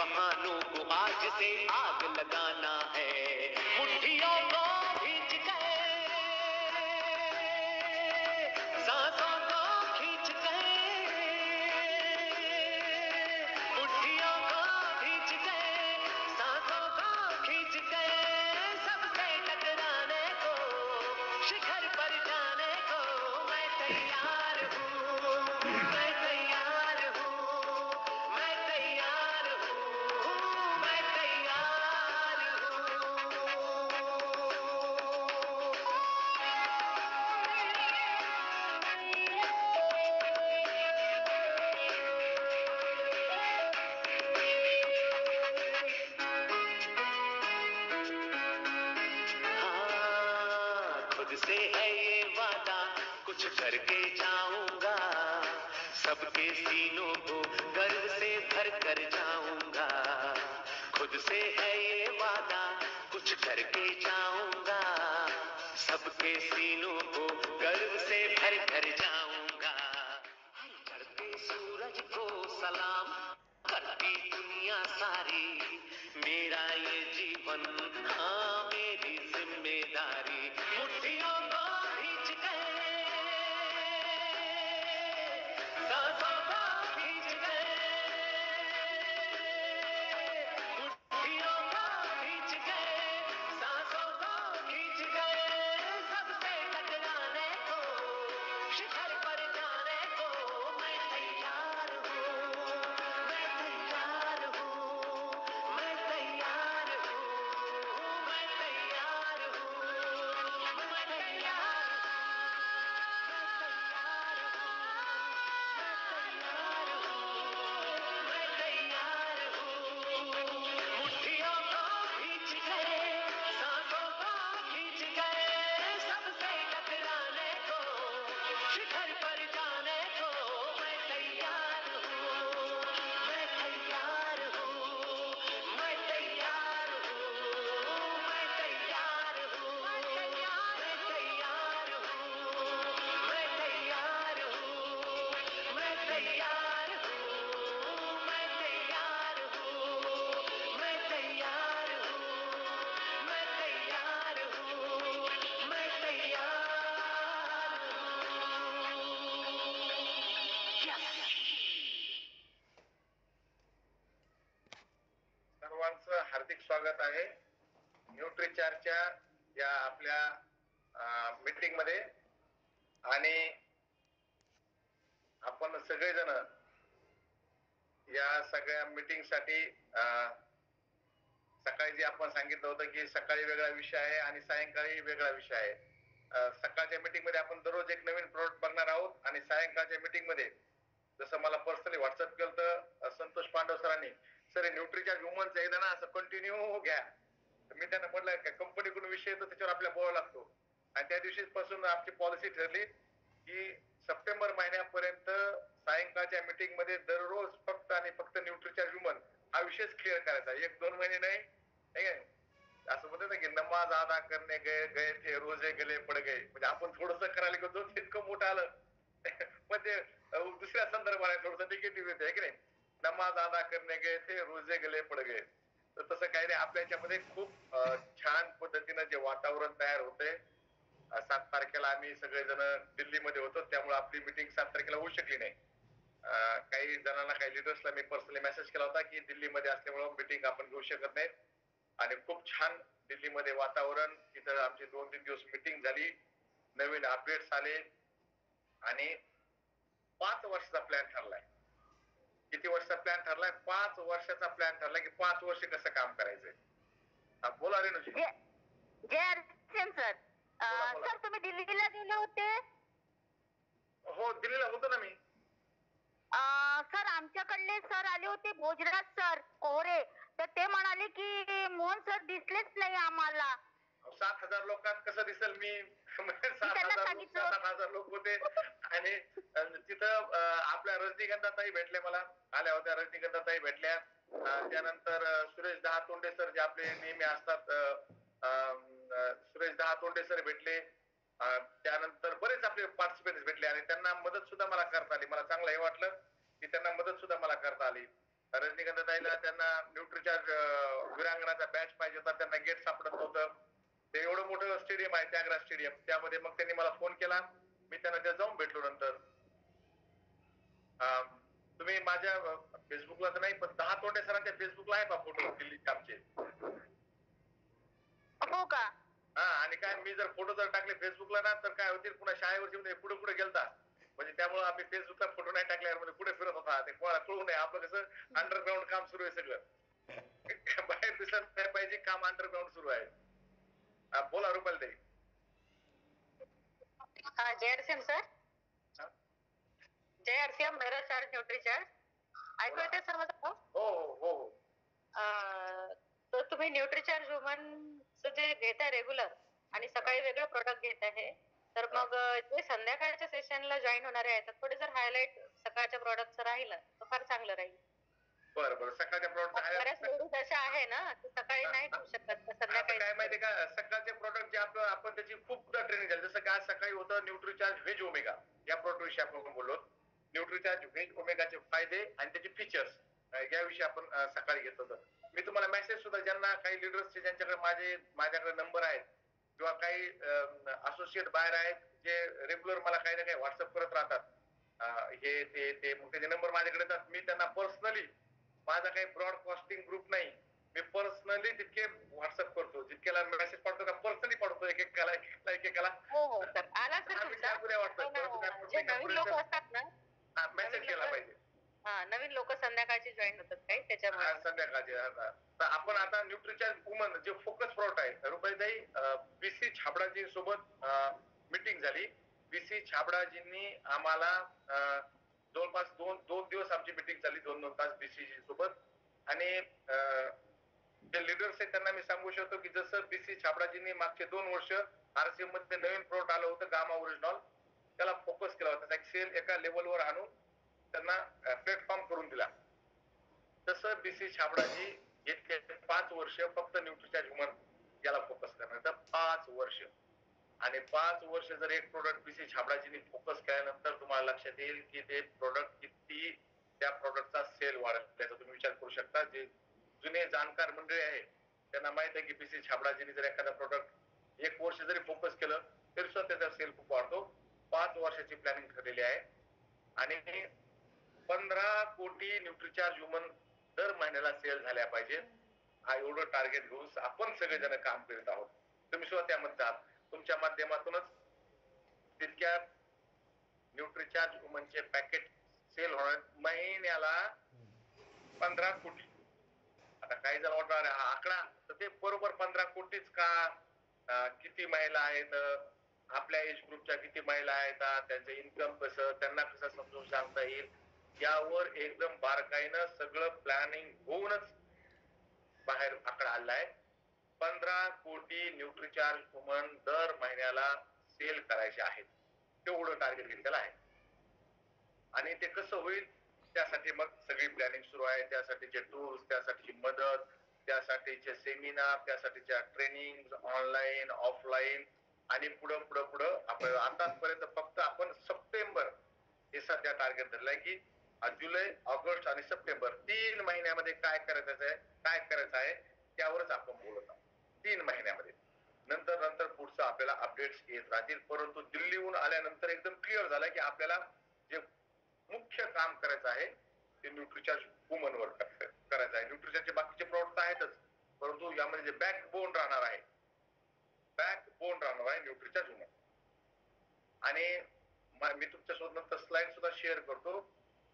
तूफानों को आज से आग लगाना है, मुट्ठियों को भींच कर, सांसों को खींच कर, मुट्ठियों को भींच कर, सांसों को खींच कर, सबसे टकराने को, शिखर पर जाने को मैं तैयार हूँ, मैं तैयार हूँ, मैं तैयार हूँ, मैं तैयार हाँ, खुद से है ये वादा, कुछ करके जाऊंगा, सबके सीनों को गर्व से भर कर जाऊंगा। खुद से है ये वादा, कुछ करके जाऊंगा, सबके सीनों को गर्व से भर कर जाऊंगा। हर चढ़ते सूरज को सलाम करती दुनिया सारी, मेरा ये जीवन हाँ मेरी जिम्मेदारी, मुट्ठियों को भींच गए, सांसों को भींच गए, मुट्ठियों को भींच गए, सांसों को खींच गए, सबसे टकराने को, शिखर पर जाने को मैं तैयार हूँ, मैं तैयार हूँ, मैं तैयार हूँ, मैं तैयार हूँ, मैं तैयार मुट्ठियों को भींच गए, सांसों को खींच गए, सबसे टकराने को, शिखर पर जाने को मैं तैयार हूँ, मैं तैयार हूँ, मैं तैयार हूँ, मैं तैयार हूँ, मैं तैयार हूँ, मैं तैयार हूँ, मैं तैयार हूँ, मैं तैयार हूँ, मैं तैयार हूँ, मैं तैयार हूँ, मैं तैयार सर्वांचं हार्दिक स्वागत आहे न्यूट्रीचार्जच्या या आपल्या मीटिंग मध्ये। आणि आपण सगळेजण या सगळ्या मीटिंग साठी सकाळी जे आपण सांगितलं होतं की सकाळी वेगळा विषय आहे आणि सायंकाळी वेगळा विषय आहे। सकाळच्या मीटिंग मध्ये आपण दररोज एक नवीन प्रोडक्ट बघणार आहोत आणि सायंकाळच्या मीटिंग मध्ये जसं मला पर्सनली व्हॉट्सअप केलं तर संतोष पांडव सरांनी, सर न्यूट्रीचार्ज ह्युमनचं एकदा ना असं कंटिन्यू घ्या। मी त्यांना म्हटलं की कंपनीकडून विषय येतो त्याच्यावर आपल्याला बोलावं लागतो आणि त्या दिवशीपासून आमची पॉलिसी ठरली की सप्टेंबर महिन्यापर्यंत सायंकाळच्या मीटिंग मध्ये दररोज फक्त आणि फक्त न्यूट्रीचार्ज ह्युमन हा विषयच क्लिअर करायचा, 1-2 महिने नाही। असं म्हणतात ना की नमाज अदा करणे गए गए थे रोजे गले पड गए, म्हणजे आपण थोडंसं करायला गेलो इतकं मोठं आलं पण ते दुसऱ्या संदर्भाने थोडंसं निगेटिव्ह येते की नाही, नमाज अदा करणे गए थे रोजे गले पड गए। तर तसं काही नाही, आपल्या याच्यामध्ये खूप छान पद्धतीनं जे वातावरण तयार होते। 7 तारखेला आम्ही सगळेजण दिल्लीमध्ये होतो त्यामुळे आपली मीटिंग 7 तारखेला होऊ शकली नाही। काही जणांना काही लिडर्सला मी पर्सनली मेसेज केला होता की दिल्लीमध्ये असल्यामुळे मीटिंग आपण घेऊ शकत नाही आणि खूप छान दिल्लीमध्ये वातावरण, तिथं आमची 2-3 दिवस मीटिंग झाली, नवीन अपडेट्स आले आणि 5 वर्षाचा प्लॅन ठरलाय। किती वर्षाचा प्लॅन ठरलाय? 5 वर्षाचा प्लॅन ठरलाय की 5 वर्ष कसं काम करायचंय। बोला रेणूजी। जय अर्चन सर, सर तुम्ही दिल्लीला गेले होते? हो दिल्लीला होतो ना मी। सर आमच्याकडले सर आले होते, भोजराज सर कोहरे, तर ते म्हणाले की मोहन सर दिसलेच नाही आम्हाला। 7,000 लोकांत कसं दिसेल मी? 7,000 लोक होते आणि तिथं आपल्या रजनीगंधाताई भेटले, मला आल्या होत्या रजनीगंधाताई भेटल्या। त्यानंतर सुरेश दहातोंडे सर जे आपले नेहमी असतात, सुरेश दहातोंडे सर भेटले। त्यानंतर बरेच आपले पार्टिसिपेंट्स भेटले आणि त्यांना मदत सुद्धा मला करता आली। मला चांगलं हे वाटलं की त्यांना मदत सुद्धा मला करता आली। रजनीकांत ताईला त्यांना न्यूट्रीचार्ज विरांगणाचा बॅच पाहिजे होता, त्यांना गेट सापडत नव्हतं. ते एवढं मोठं स्टेडियम आहे त्यागराज स्टेडियम, त्यामध्ये मग त्यांनी मला फोन केला, मी त्यांना तिथे जाऊन भेटलो. नंतर तुम्ही माझ्या फेसबुकला तर नाही पण 10 तोंडे सरांच्या फेसबुकला आहे का फोटो दिल्लीचे आमचे? हो का? हा, आणि काय मी जर फोटो जर टाकले फेसबुकला ना तर काय होतील, पुन्हा शाळेवरती पुढे पुढे गेलता, म्हणजे त्यामुळे आम्ही फेसबुकला फोटो नाही टाकल्यावर म्हणजे पुढे फिरत होता, ते कोणाला कळू नये. आपलं कसं अंडरग्राऊंड काम सुरू आहे सगळं. बाहेर दिसत नाही पाहिजे, काम अंडरग्राऊंड सुरू आहे. बोला रुपाली ताई. हा, JRCM सर. JRCM मेरा चार्ज न्यूट्री चार्ज ऐकू येते सर माझं? हो हो हो हो. तर तुम्ही न्यूट्री चार्ज ह्युमनचं जे घेताय रेग्युलर आणि सकाळी वेगळं प्रोडक्ट घेत आहे, तर मग जे संध्याकाळच्या सेशनला जॉईन होणारे आहेत थोडे जर हायलाइट सकाळच्या प्रोडक्टचं राहिलं तर फार चांगलं राहील. बरं बरं, सकाळच्या बऱ्याच प्रोडक्ट लेडीज अशा आहे ना की सकाळी नाही घेऊ शकत, तर आता संध्याकाळी. काय माहितीये का, सकाळचे प्रोडक्ट जे आपण त्याची खूपदा ट्रेनिंग झाली. जसं की आज सकाळी होतं न्यूट्रीचार्ज व्हेज ओमेगा, या प्रोडक्ट विषयी आपण बोललो. न्यूट्रीचार्ज व्हेज ओमेगाचे फायदे आणि त्याचे फीचर्स याविषयी आपण सकाळी घेत होतो. मी तुम्हाला मेसेज सुद्धा, ज्यांना काही लिडर्सचे ज्यांच्याकडे माझ्याकडे नंबर आहेत किंवा काही असोसिएट बाहेर आहेत जे रेग्युलर मला काही ना काही व्हॉट्सअप करत राहतात, हे ते मग त्याचे नंबर माझ्याकडे येतात. मी त्यांना पर्सनली, माझा काही ब्रॉडकास्टिंग ग्रुप नाही, मी पर्सनली तितके व्हॉट्सअप करतो, जितक्याला मेसेज पाठवतो का पर्सनली पाठवतो, एकेकाला. हो हो सर, आला सर तुमचा. जे नवीन लोक असतात ना, मेसेज केला पाहिजे. नवीन लोक संध्याकाळची जॉईन होतात काही त्याच्यामुळे. संध्याकाळचे तर आपण आता न्यूट्रीचार्ज वुमन जे फोकस प्रोडक्ट आहे, रुपालीताई, BC छाबडाजी सोबत मीटिंग झाली. BC छाबडाजींनी आम्हाला जवळपास दोन दिवस आमची मीटिंग झाली, 2-2 तास BC सोबत. आणि जे लिडर्स आहेत त्यांना मी सांगू शकतो की जसं BC छाबडाजींनी मागचे 2 वर्ष RCM मध्ये नवीन प्रोडक्ट आलं होतं गामा ओरिजिनॉल, त्याला फोकस केला होता, त्याचा सेल एका लेवलवर आणून त्यांना प्लॅटफॉर्म करून दिला. तसं BC छाबडाजी येथे 5 वर्ष फक्त न्यूट्रीचार्ज ह्युमन याला फोकस करणार, तर 5 वर्ष. आणि 5 वर्ष जर एक प्रोडक्ट BC छाबडाजींनी फोकस केल्यानंतर तुम्हाला लक्षात येईल की ते प्रोडक्ट किती, त्या प्रोडक्टचा सेल वाढेल. त्याचा तुम्ही विचार करू शकता. जे जुने जाणकार मंडळी आहे त्यांना माहित आहे की BC छाबडाजींनी जर एखादा प्रोडक्ट 1 वर्ष जरी फोकस केलं तरी सुद्धा त्याचा सेल खूप वाढतो. 5 वर्षाची प्लॅनिंग ठरलेली आहे आणि 15 कोटी न्यूट्रीचार्ज ह्युमन दर महिन्याला सेल झाल्या पाहिजे. हा एवढं टार्गेट घेऊन आपण सगळेजण काम करत आहोत. तुम्ही सुद्धा त्यामध्ये आहात. तुमच्या माध्यमातूनच तितक्या न्यूट्रीचार्ज ह्युमनचे पॅकेट सेल होणार महिन्याला 15 कोटी. आता काही जण वाटणार हा आकडा, तर ते बरोबर 15 कोटीच का? किती महिला आहेत, आपल्या एज ग्रुपच्या किती महिला आहेत, त्यांचं इन्कम कसं, त्यांना कसं समजून सांगता येईल, यावर एकदम बारकाईनं सगळं प्लॅनिंग होऊनच बाहेर आकडा आलाय. 15 कोटी न्यूट्रीचार्ज वुमन दर महिन्याला सेल करायचे आहेत, तेवढं टार्गेट घेतलेलं आहे. आणि ते कसं होईल त्यासाठी मग सगळी प्लॅनिंग सुरू आहे. त्यासाठीचे टूल्स, त्यासाठीची मदत, त्यासाठीचे सेमिनार, त्यासाठीच्या ट्रेनिंग ऑनलाईन ऑफलाईन, आणि पुढं पुढं पुढं आपल्याला आतापर्यंत फक्त आपण सप्टेंबर हे सध्या टार्गेट धरलंय की जुलै, ऑगस्ट आणि सप्टेंबर 3 महिन्यामध्ये काय करायचं आहे त्यावरच आपण बोलत आहोत. 3 महिन्यामध्ये. नंतर पुढचं आपल्याला अपडेट्स येत राहतील. परंतु दिल्लीहून आल्यानंतर एकदम क्लिअर झालं की आपल्याला जे मुख्य काम करायचं आहे ते न्यूट्रीचार्ज वुमनवर करायचं आहे. न्यूट्रीचार्जचे बाकीचे प्रोडक्ट आहेतच, परंतु यामध्ये जे बॅकबोन राहणार आहे न्यूट्रीचार्ज वुमन. आणि मी तुमच्यासोबत नंतर स्लाइड सुद्धा शेअर करतो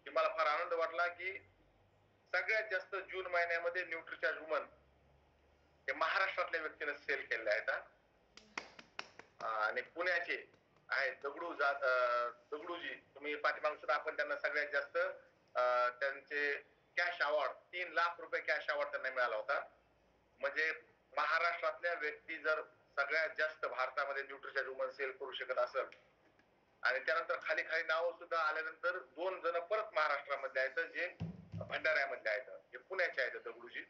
की मला फार आनंद वाटला की सगळ्यात जास्त जून महिन्यामध्ये न्यूट्रीचार्ज वुमन हे महाराष्ट्रातल्या व्यक्तीने सेल केलेले आहेत. आणि पुण्याचे आहेत दगडूजी, तुम्ही पाठीमागे सुद्धा आपण त्यांना सगळ्यात जास्त त्यांचे कॅश अवॉर्ड 3 लाख रुपये कॅश अवॉर्ड त्यांना मिळाला होता. म्हणजे महाराष्ट्रातल्या व्यक्ती जर सगळ्यात जास्त भारतामध्ये न्यूट्रीचार्ज वुमन सेल करू शकत असेल, आणि त्यानंतर खाली नाव सुद्धा आल्यानंतर 2 जण परत महाराष्ट्रामध्ये आहेत जे भंडाऱ्यामध्ये आहेत, हे पुण्याचे आहेत दगडूजी.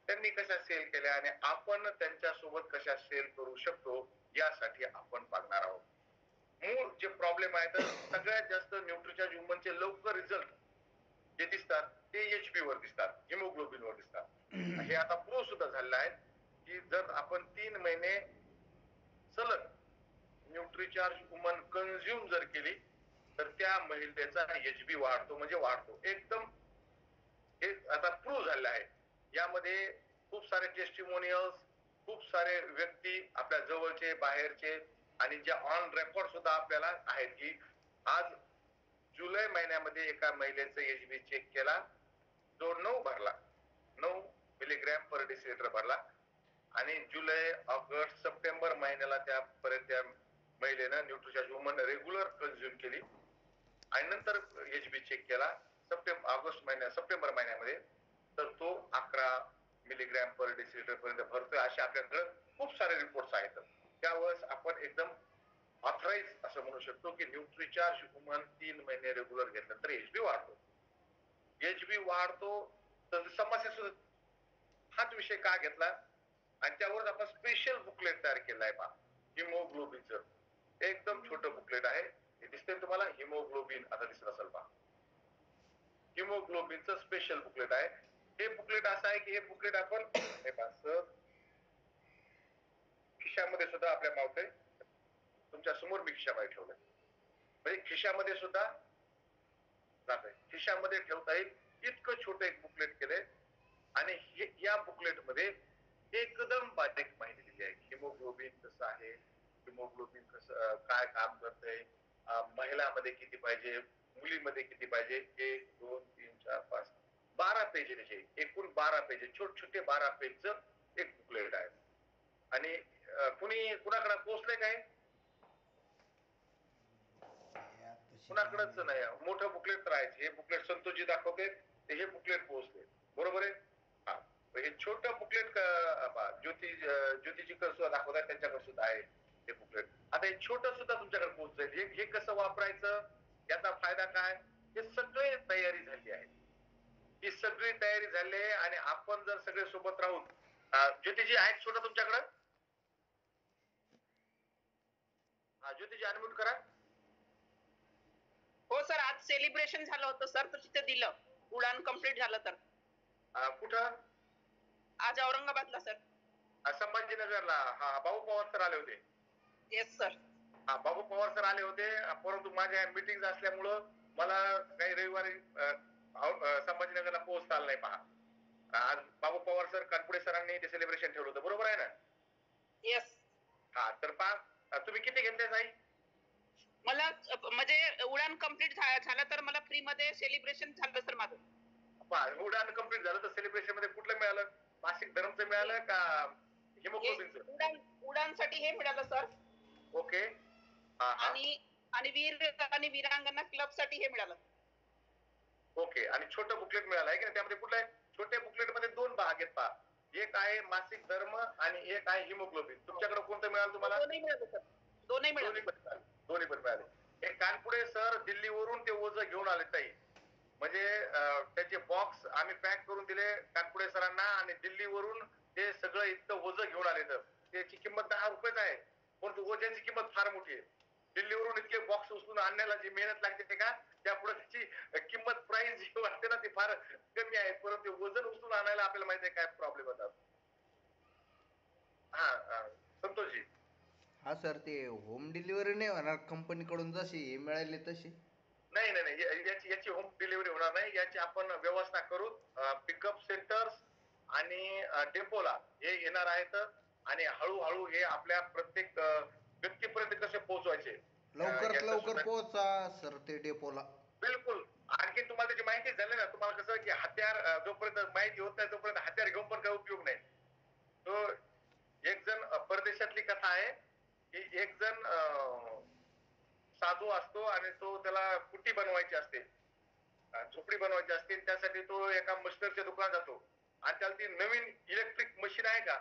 त्यांनी कशा सेल केल्या आणि आपण त्यांच्या सोबत कशा सेल करू शकतो यासाठी आपण बघणार आहोत. मूळ जे प्रॉब्लेम आहे तर सगळ्यात जास्त न्यूट्रीचार्ज वुमनचे लवकर रिझल्ट जे दिसतात ते एचबी वर दिसतात, हिमोग्लोबिन वर दिसतात. हे आता प्रूव्ह सुद्धा झालेलं आहे की जर आपण 3 महिने सलग न्यूट्रिचार्ज वुमन कन्झ्युम जर केली तर त्या महिलेचा एचबी वाढतो, म्हणजे वाढतो एकदम. हे आता प्रूव्ह झालेलं आहे. यामध्ये खूप सारे टेस्टिमोनियल्स, खूप सारे व्यक्ती आपल्या जवळचे बाहेरचे आणि ज्या ऑन रेकॉर्ड सुद्धा आपल्याला आहेत की आज जुलै महिन्यामध्ये एका महिलेचा एचबी चेक केला, जो 9 भरला, 9 मिलीग्रॅम पर डेसिलिटर भरला आणि जुलै ऑगस्ट सप्टेंबर महिन्याला त्यापर्यंत त्या महिलेनं न्यूट्रिचार्ज वुमन रेग्युलर कन्झ्युम केली आणि नंतर एचबी चेक केला सप्टेंबर महिन्यामध्ये, तर तो 11 मिलीग्रॅम पर डेसिलिटर पर्यंत भरतोय. असे आपल्याकडे खूप सारे रिपोर्ट्स आहेत. त्यावेळेस आपण एकदम ऑथराईज असं म्हणू शकतो की न्यूट्रिचार्ज वुमन 3 महिने रेग्युलर घेतल्यानंतर एचबी वाढतो. एचबी वाढतो तर समस्या हाच विषय का घेतला आणि त्यावर आपण स्पेशल बुकलेट तयार केलाय पहा, हिमोग्लोबिनचं. एकदम छोटं बुकलेट आहे, हे दिसतंय तुम्हाला, हिमोग्लोबिन आता दिसत असेल पहा. हिमोग्लोबिनचं स्पेशल बुकलेट आहे. हे बुकलेट असं आहे की हे बुकलेट आपण हे पहा खिशामध्ये सुद्धा आपल्या मावते, तुमच्या समोर मी खिशामध्ये ठेवलंय, म्हणजे खिशामध्ये सुद्धा जात, खिशामध्ये ठेवता येईल इतकं छोटं एक बुकलेट केलंय. आणि या बुकलेट मध्ये एकदम बारीक माहिती दिली आहे. हिमोग्लोबिन कसं आहे, हिमोग्लोबिन कसं काय काम करतंय, महिलांमध्ये किती पाहिजे, मुलीमध्ये किती पाहिजे, 1 2 3 4 5 12 पेज त्याचे, एकूण 12 पेज, छोटे छोटे 12 पेजचं एक बुकलेट आहे. आणि कुणाकडे पोहोचले काय, कुणाकडेच नाही, मोठं बुकलेट तर आहे. हे बुकलेट संतोषजी दाखवते, हे बुकलेट पोहोचले, बरोबर आहे. हा, हे छोटं बुकलेट ज्योतिजी सुद्धा दाखवतात, त्यांच्याकडे सुद्धा आहे हे बुकलेट. आता हे छोटं सुद्धा तुमच्याकडे पोहोचलंय. हे कसं वापरायचं, याचा फायदा काय, हे सगळे तयारी झाली आहे. ही सगळी तयारी झाली आहे आणि आपण जर सगळे सोबत राहून, ज्योतिजी आहेत छोटं तुमच्याकडं, हा ज्योतिजी अनम्यूट करा. हो सर, आज सेलिब्रेशन झालं होतं सर, तर तिथे दिलं, उडान कंप्लीट झालं तर. कुठं, आज औरंगाबादला सर. संभाजीनगरला. हा, बाबू पवार सर आले होते. Yes sir. हा, बाबू पवार सर आले होते, परंतु माझ्या मीटिंग असल्यामुळं मला काही रविवारी संभाजीनगरला पोहोचता आलं नाही. पहा, आज बाबू पवार सर, कानपुडे सरांनी ते सेलिब्रेशन ठेवलं होतं, बरोबर आहे ना. येस. हा, तर पहा तुम्ही किती घेतले साई, मला म्हणजे उडान कंप्लीट झालं तर मला फ्री मध्ये सेलिब्रेशन झालं सर माझं. उडान कंप्लीट झालं तर सेलिब्रेशन मध्ये कुठलं मिळालं, मासिक धर्मचं मिळालं का हिमोग्लोबिनचं? उडानसाठी हे मिळालं सर. ओके. आणि वीरांगना क्लब साठी हे मिळालं. ओके. आणि छोटं बुकलेट मिळालं आहे की त्यामध्ये कुठलं आहे, छोट्या बुकलेट मध्ये 2 भाग आहेत पहा, एक आहे मासिक धर्म आणि एक आहे हिमोग्लोबिन. तुमच्याकडे कोणतं मिळालं तुम्हाला? दोन्ही मिळालं सर, दोन्ही पण मिळाले. हे कानपुडे सर दिल्लीवरून ते ओझं घेऊन आले ताई, म्हणजे त्याचे बॉक्स आम्ही पॅक करून दिले कानपुडे सरांना आणि दिल्लीवरून ते सगळं इतकं ओझं घेऊन आले. तर त्याची किंमत 10 रुपयेच आहे, परंतु ओझ्याची किंमत फार मोठी आहे. दिल्लीवरून इतके बॉक्स उचलून आणण्याला जी मेहनत लागते ते का, त्यापुढे त्याची किंमत प्राइस जी वाटते ना ती फार कमी आहे, परंतु वजन उचलून आणायला आपल्याला माहिती आहे काय प्रॉब्लेम होतात. हा संतोषजी. हा सर, ते होम डिलिव्हरी नाही होणार कंपनीकडून जशी मिळाली तशी? नाही नाही नाही, याची होम डिलिव्हरी होणार नाही. याची आपण व्यवस्था करू, पिकअप सेंटर्स आणि डेपोला हे येणार आहेत आणि हळूहळू हे आपल्या प्रत्येक व्यक्तीपर्यंत कसे पोहोचवायचे, लवकरात लवकर पोहोचा सर ते डेपोला. बिलकुल. आणखी तुम्हाला त्याची माहिती झाली ना, तुम्हाला कसं की हत्यार जोपर्यंत माहिती होत नाही तोपर्यंत हत्यार घेऊन पण काही उपयोग नाही. तो एक जण, परदेशातली कथा आहे की एक जण साधू असतो आणि तो त्याला कुटी बनवायची असते, झोपडी बनवायची असते, त्यासाठी तो एका मशिनरच्या दुकानात जातो आणि त्याला ती नवीन इलेक्ट्रिक मशीन आहे का,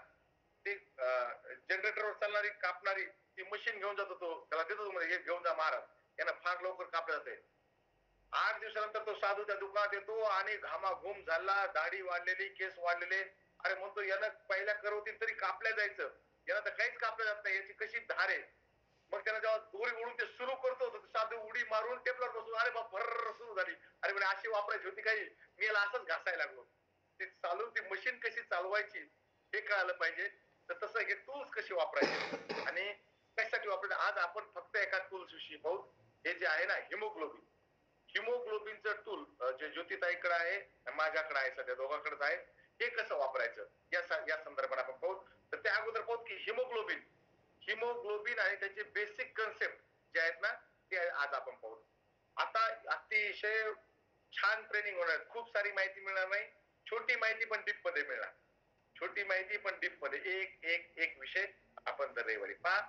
ती जनरेटरवर चालणारी कापणारी ती मशीन घेऊन जातो. तो त्याला देतो, हे घेऊन जा महाराज, यांना फार लवकर कापलं जाते. 8 दिवसानंतर तो साधू त्या दुकानात येतो आणि घामाघूम झाला, दाढी वाढलेली, केस वाढलेले. अरे म्हणतो, यानं पहिल्या करवतीत तरी कापल्या जायचं, याला तर काहीच कापलं जात नाही, याची कशी धार आहे. मग त्याला जेव्हा दोरी ओढून ते सुरू करतो तर साधी उडी मारून टेबलवर बसून अरे बाप भर सुरू झाली. अरे म्हणजे अशी वापरायची होती काही, मी याला असंच घासायला लागलो. ते चालून ती मशीन कशी चालवायची हे कळालं पाहिजे. तर तसं हे टूल्स कशी वापरायचे आणि कशासाठी वापरायचे आज आपण फक्त एका टूल्स विषयी पाहू. हे जे आहे ना हिमोग्लोबिन, हिमोग्लोबिनचं टूल जे ज्योतिताईकडे आहे माझ्याकडे आहे सध्या दोघांकडेच आहे. हे कसं वापरायचं या संदर्भात आपण पाहू. तर त्या अगोदर पाहू की हिमोग्लोबिन हिमोग्लोबिन आणि त्याचे बेसिक कन्सेप्ट जे आहेत ना ते आज आपण पाहू. आता अतिशय छान ट्रेनिंग होणार, खूप सारी माहिती मिळणार नाही, छोटी माहिती पण डीप मध्ये मिळणार. छोटी माहिती पण डीप मध्ये एक एक एक विषय आपण दर रविवारी पहा.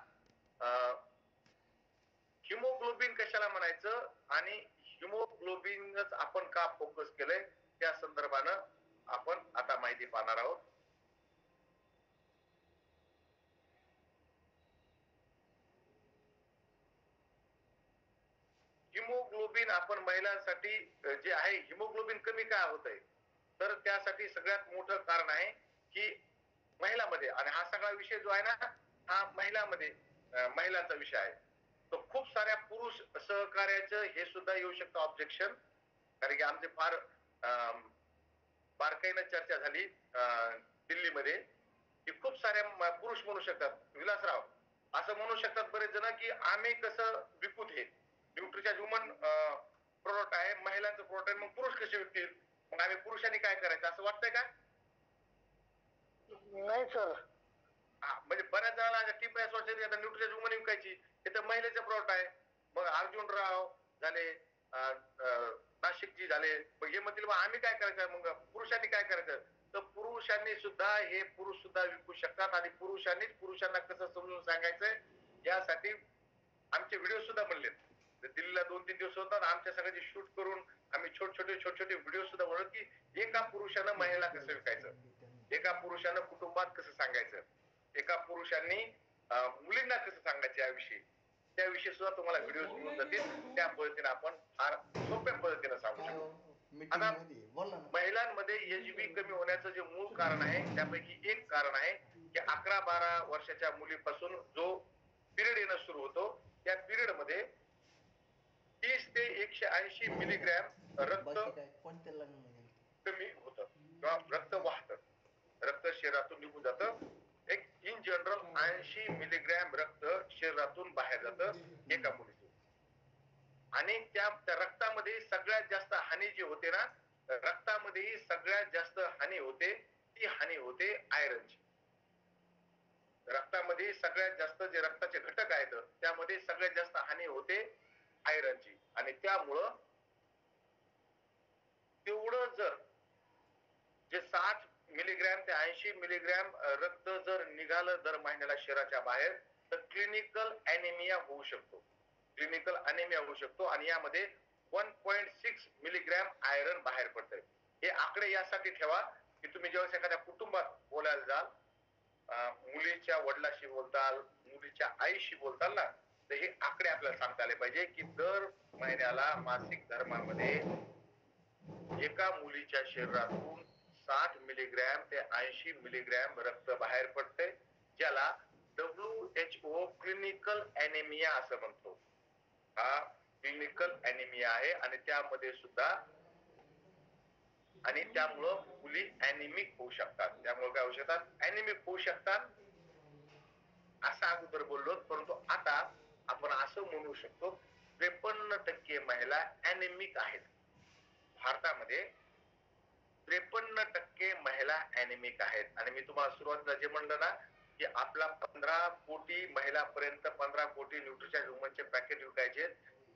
हिमोग्लोबिन कशाला म्हणायचं आणि हिमोग्लोबिनच आपण का फोकस केलंय त्या संदर्भानं आपण आता माहिती पाहणार आहोत. हिमोग्लोबिन आपण महिलांसाठी जे आहे हिमोग्लोबिन कमी का होत आहे तर त्यासाठी सगळ्यात मोठं कारण आहे की महिलांमध्ये, आणि हा सगळा विषय जो आहे ना हा महिलांमध्ये महिलांचा विषय आहे. तर खूप साऱ्या पुरुष सहकार्याचं हे सुद्धा येऊ शकतं ऑब्जेक्शन, कारण की आमचे फार बारकाईनं चर्चा झाली दिल्लीमध्ये की खूप साऱ्या पुरुष म्हणू शकतात विलासराव असं म्हणू शकतात बरेच जण की आम्ही कसं विकूत हे न्यूट्रिचार्ज वुमन प्रोडक्ट आहे, महिलांचं प्रोडक्ट आहे, मग पुरुष कसे विकतील, मग आम्ही पुरुषांनी काय करायचं असं वाटतंय का? नाही सर. म्हणजे बऱ्याच जणांना टीप असं वाटतं आता न्यूट्रिचार्ज वुमन विकायची, हे तर महिलेचं प्रोडक्ट आहे. मग अर्जुनराव झाले नाशिकजी झाले, मग हे म्हणतील मग आम्ही काय करायचं, मग पुरुषांनी काय करायचं. तर पुरुषांनी सुद्धा हे पुरुष सुद्धा विकू शकतात आणि पुरुषांनीच पुरुषांना कसं समजून सांगायचंय यासाठी आमचे व्हिडिओ सुद्धा बनलेत. दिल्लीला 2-3 दिवस होतात आमच्या सगळ्याची शूट करून आम्ही छोटे व्हिडिओ सुद्धा बनवले की एका पुरुषानं महिला कसं विकायचं, एका पुरुषानं कुटुंबात कसं सांगायचं, एका पुरुषांनी मुलींना कसं सांगायचं याविषयी, त्याविषयी सुद्धा तुम्हाला व्हिडिओ मिळून जातील. त्या पद्धतीने आपण फार सोप्या पद्धतीने सांगू शकतो. आता महिलांमध्ये एचबी कमी होण्याचं जे मूळ कारण आहे त्यापैकी एक कारण आहे की 11-12 वर्षाच्या मुलीपासून जो पिरियड येणं सुरू होतो त्या पिरियड मध्ये 30 ते 180 मिलीग्रॅम रक्त कमी होतं किंवा रक्त वाहतं, रक्त शरीरातून निघून जातं. एक इन जनरल 80 मिलीग्रॅम रक्त शरीरातून बाहेर जातं एका मुलीतून. आणि त्या रक्तामध्ये सगळ्यात जास्त हानी जी होते ना, रक्तामध्ये सगळ्यात जास्त हानी होते ती हानी होते आयरनची. रक्तामध्ये सगळ्यात जास्त जे रक्ताचे घटक आहेत त्यामध्ये सगळ्यात जास्त हानी होते आयरनची. आणि त्यामुळं तेवढं जर जे 60 मिलीग्रॅम ते 80 मिलीग्रॅम रक्त जर निघालं दर महिन्याला शरीराच्या बाहेर तर क्लिनिकल अॅनिमिया होऊ शकतो, क्लिनिकल अॅनिमिया होऊ शकतो. आणि यामध्ये 1.6 मिलीग्रॅम आयरन बाहेर पडतंय. हे आकडे यासाठी ठेवा की तुम्ही जेव्हा एखाद्या कुटुंबात बोलायला जाल, मुलीच्या वडिलाशी बोलताल, मुलीच्या आईशी बोलताल ना, तर हे आकडे आपल्याला सांगता आले पाहिजे की दर महिन्याला मासिक धर्मामध्ये एका मुलीच्या शरीरातून 60 मिलीग्रॅम ते 80 मिलीग्रॅम रक्त बाहेर पडते, ज्याला WHO क्लिनिकल अॅनिमिया असं म्हणतो. हा क्लिनिकल अॅनिमिया आहे आणि त्यामध्ये सुद्धा आणि त्यामुळं मुली अॅनिमिक होऊ शकतात. त्यामुळे काय होऊ शकतात, अॅनिमिक होऊ शकतात असं अगोदर बोललो. परंतु आता आपण असं म्हणू शकतो 53% महिला अॅनिमिक आहेत भारतामध्ये. 53% महिला अॅनिमिक आहेत. आणि मी तुम्हाला सुरुवातीला जे म्हणलं ना की आपला 15 कोटी महिलापर्यंत 15 कोटी न्यूट्रिशन वुमनचे पॅकेट विकायचे,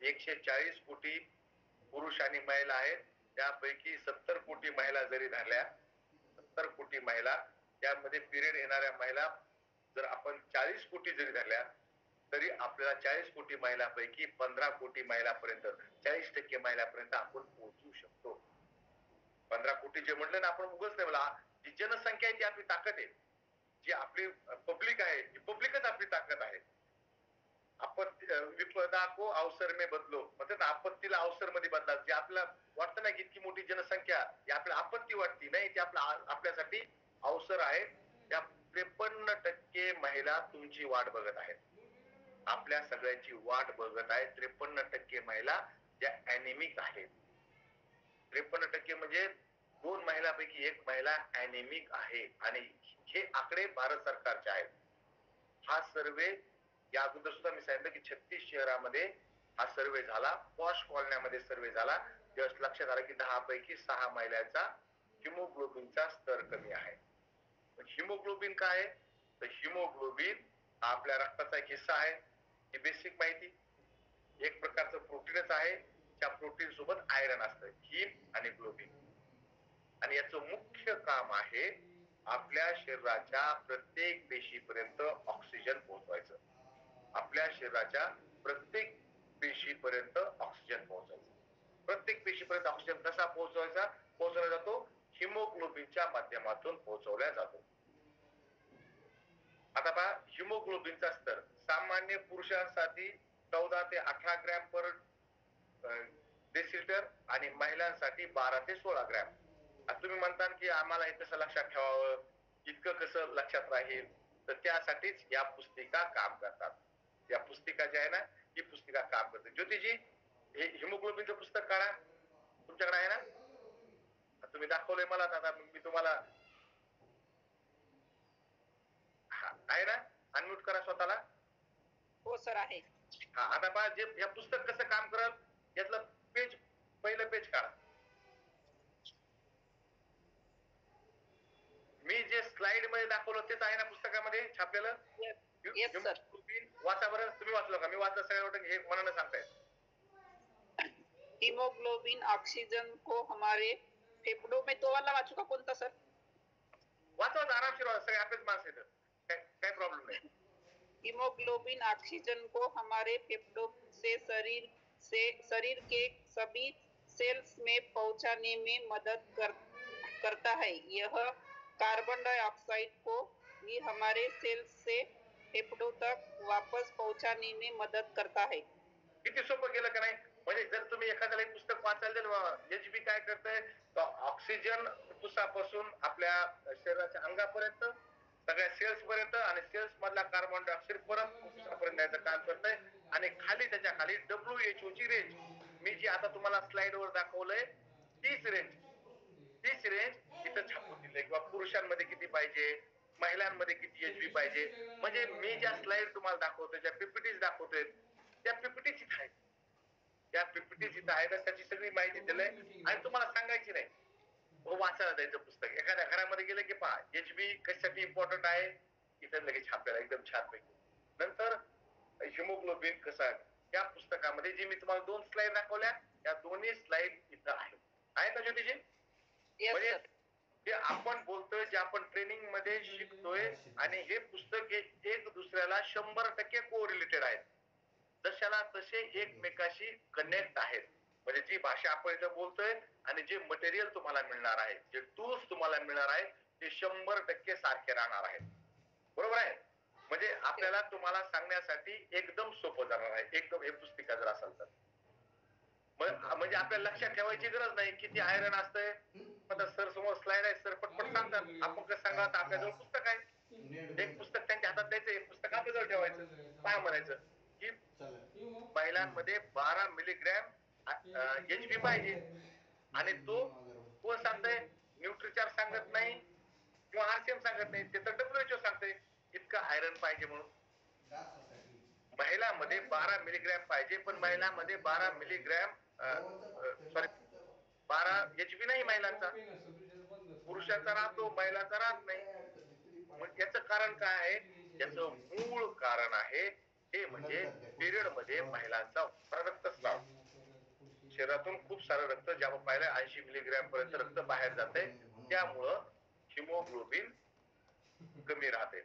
140 कोटी पुरुष आणि महिला आहेत. त्यापैकी 70 कोटी महिला जरी धरल्या, 70 कोटी महिला, त्यामध्ये पिरियड येणाऱ्या महिला जर आपण 40 कोटी जरी धरल्या तरी आपल्याला 40 कोटी महिलांपैकी 15 कोटी महिलापर्यंत 40% महिलापर्यंत आपण पोहोचू शकतो. 15 कोटी जे म्हणलं ना आपण उगाच नाही बोला, जी जनसंख्या आहे ती आपली ताकद आहे, जी आपली पब्लिक आहे ती पब्लिकच आपली ताकद आहे. विपदा को अवसर में बदलो, म्हणजे आपत्तीला अवसर मध्ये बदला. जे आपल्याला वाटतं ना की इतकी मोठी जनसंख्या ही आपल्याला आपत्ती वाटती नाही, ती आपल्यासाठी अवसर आहे. त्या 53% महिला तुमची वाट बघत आहेत. आपल्या सगळ्यांची वाट बघत आहे. 53% महिला ज्या अॅनेमिक आहेत. 53% म्हणजे 2 महिलांपैकी 1 महिला अॅनेमिक आहे आणि हे आकडे भारत सरकारचे आहेत. हा सर्वे या अगोदर सुद्धा मी सांगितलं की 36 शहरामध्ये हा सर्वे झाला. पॉश कॉलन्यामध्ये सर्वे झाला. तेव्हा लक्षात आलं की 10 पैकी 6 महिलांचा हिमोग्लोबिनचा स्तर कमी आहे. हिमोग्लोबिन काय आहे? तर हिमोग्लोबिन हा आपल्या रक्ताचा एक हिस्सा आहे. ही बेसिक माहिती. एक प्रकारचं प्रोटीनच आहे. त्या प्रोटीन सोबत आयरन असतं, हिम आणि ग्लोबिन. आणि याचं मुख्य काम आहे आपल्या शरीराच्या प्रत्येक पेशीपर्यंत ऑक्सिजन पोहोचवायचं. आपल्या शरीराच्या प्रत्येक पेशीपर्यंत ऑक्सिजन पोहोचायचं. प्रत्येक पेशीपर्यंत ऑक्सिजन कसा पोहोचवला जातो? हिमोग्लोबिनच्या माध्यमातून पोहोचवला जातो. आता पहा, हिमोग्लोबिनचा स्तर सामान्य पुरुषांसाठी 14 ते 18 ग्रॅम पर डेसिलिटर आणि महिलांसाठी 12 ते 16 ग्रॅम. आता तुम्ही म्हणता की आम्हाला हे कसं लक्षात ठेवावं, इतकं कसं लक्षात राहील? तर त्यासाठीच या पुस्तिका काम करतात. या पुस्तिका जी आहे ना, ही पुस्तिका काम करते. ज्योतिजी, हे हिमोग्लोबिनचं पुस्तक काढा, तुमच्याकडे आहे ना? तुम्ही दाखवलंय मला, आता मी तुम्हाला आहे ना? अनम्यूट करा स्वतःला. हो सर आहे. हा, आता पहा, जे या पुस्तक कसं काम करल यातलं पेज, पहिलं पेज काढा. मी जे स्लाइड मध्ये दाखवलं तेच आहे ना पुस्तकामध्ये छापलेलं? Yes sir. वाचा बरं. तुम्ही वाचलं का? मी वाचलं सगळं, हे मनानं सांगताय. हीमोग्लोबिन ऑक्सीजन को हमारे फेफड़ों में, तो वाला वाचू का कोणता सर? वाचा, आरामशीर वाचा, सगळे आपलेच माणसं येतात, काय प्रॉब्लेम नाही. हीमोग्लोबिन ऑक्सीजन को हमारे फेफड़ों से शरीर के सभी सेल्स में पहुंचाने में मदद करता है. यह कार्बन डाइऑक्साइड को भी हमारे सेल्स से फेफड़ों तक वापस पहुंचाने में मदद करता है. किती सोपं गेलं का नाही? म्हणजे जर तुम्ही एखाद्याला एक पुस्तक वाचायला दिलं, एचबी काय करतंय, ऑक्सिजन फुफ्फुसापासून आपल्या शरीराच्या अंगापर्यंत, सगळ्या सेल्स पर्यंत, आणि सेल्स मधला कार्बन डायऑक्साईड परत फुफ्फुसापर्यंत न्यायचं काम करतंय. आणि खाली, त्याच्या खाली WHO ची रेंज, मी जी आता तुम्हाला स्लाइड वर दाखवलंय, तीच रेंज इथं छापून दिलंय. किंवा पुरुषांमध्ये किती पाहिजे, महिलांमध्ये किती एचबी पाहिजे. म्हणजे मी ज्या स्लाइड तुम्हाला दाखवतोय, ज्या पीपीटीज दाखवतोय, त्या पीपीटीच इथं आहेत. त्या पीपीटीज इथं आहेत, त्याची सगळी माहिती दिलंय आणि तुम्हाला सांगायची नाही. वाचायला द्यायचं पुस्तक. एखाद्या घरामध्ये गेलं की पहा, एचबी कशासाठी इम्पॉर्टंट आहे, इथं लगेच छापलेला एकदम छान पैकी. नंतर हिमोग्लोबिन कसं आहे, त्या पुस्तकामध्ये जी मी तुम्हाला 2 स्लाइड दाखवल्या, त्या दोन्ही स्लाइड इथं आहेत ना ज्योतिजी? म्हणजे जे आपण बोलतोय, जे आपण ट्रेनिंग मध्ये शिकतोय, आणि हे पुस्तक एक दुसऱ्याला 100% कोरिलेटेड आहेत. जशाला तसे एकमेकाशी कनेक्ट आहेत. म्हणजे जी भाषा आपण इथं बोलतोय आणि जे मटेरियल तुम्हाला मिळणार आहे, जे टूल्स तुम्हाला मिळणार आहेत, ते 100% सारखे राहणार आहेत. बरोबर आहे? म्हणजे आपल्याला तुम्हाला सांगण्यासाठी एकदम सोपं जाणार आहे, एकदम, हे पुस्तिका जर असेल तर. म्हणजे आपल्याला लक्षात ठेवायची गरज नाही किती आयरन असतंय. आता सर समोर स्लाइड आहे, सर पटपट सांगतात. आपण कसं सांगा, आपल्याजवळ पुस्तक आहे, एक पुस्तक त्यांच्या हातात द्यायचं, एक पुस्तक आपल्याजवळ ठेवायचं. काय म्हणायचं की महिलांमध्ये 12 मिलीग्रॅम एचबी पाहिजे, आणि तो कोण सांगतंय? न्यूट्रिचार्ज सांगत नाही किंवा आरसीएम सांगत नाही, ते तर WHO सांगतंय इतकं आयरन पाहिजे म्हणून. महिलांमध्ये 12 मिलीग्रॅम पाहिजे, पण महिलांमध्ये 12 मिलीग्रॅम सॉरी 12 एचबी नाही महिलांचा. पुरुषांचा राहतो, महिलांचा राहत नाही. मग याचं कारण काय आहे? याचं मूळ कारण आहे ते म्हणजे पिरियड मध्ये महिलांचा रक्तस्राव. शरीरातून खूप सारं रक्त, जे आपण पाहिलं 80 मिलीग्रॅम पर्यंत रक्त बाहेर जाते, त्यामुळं हिमोग्लोबिन कमी राहते.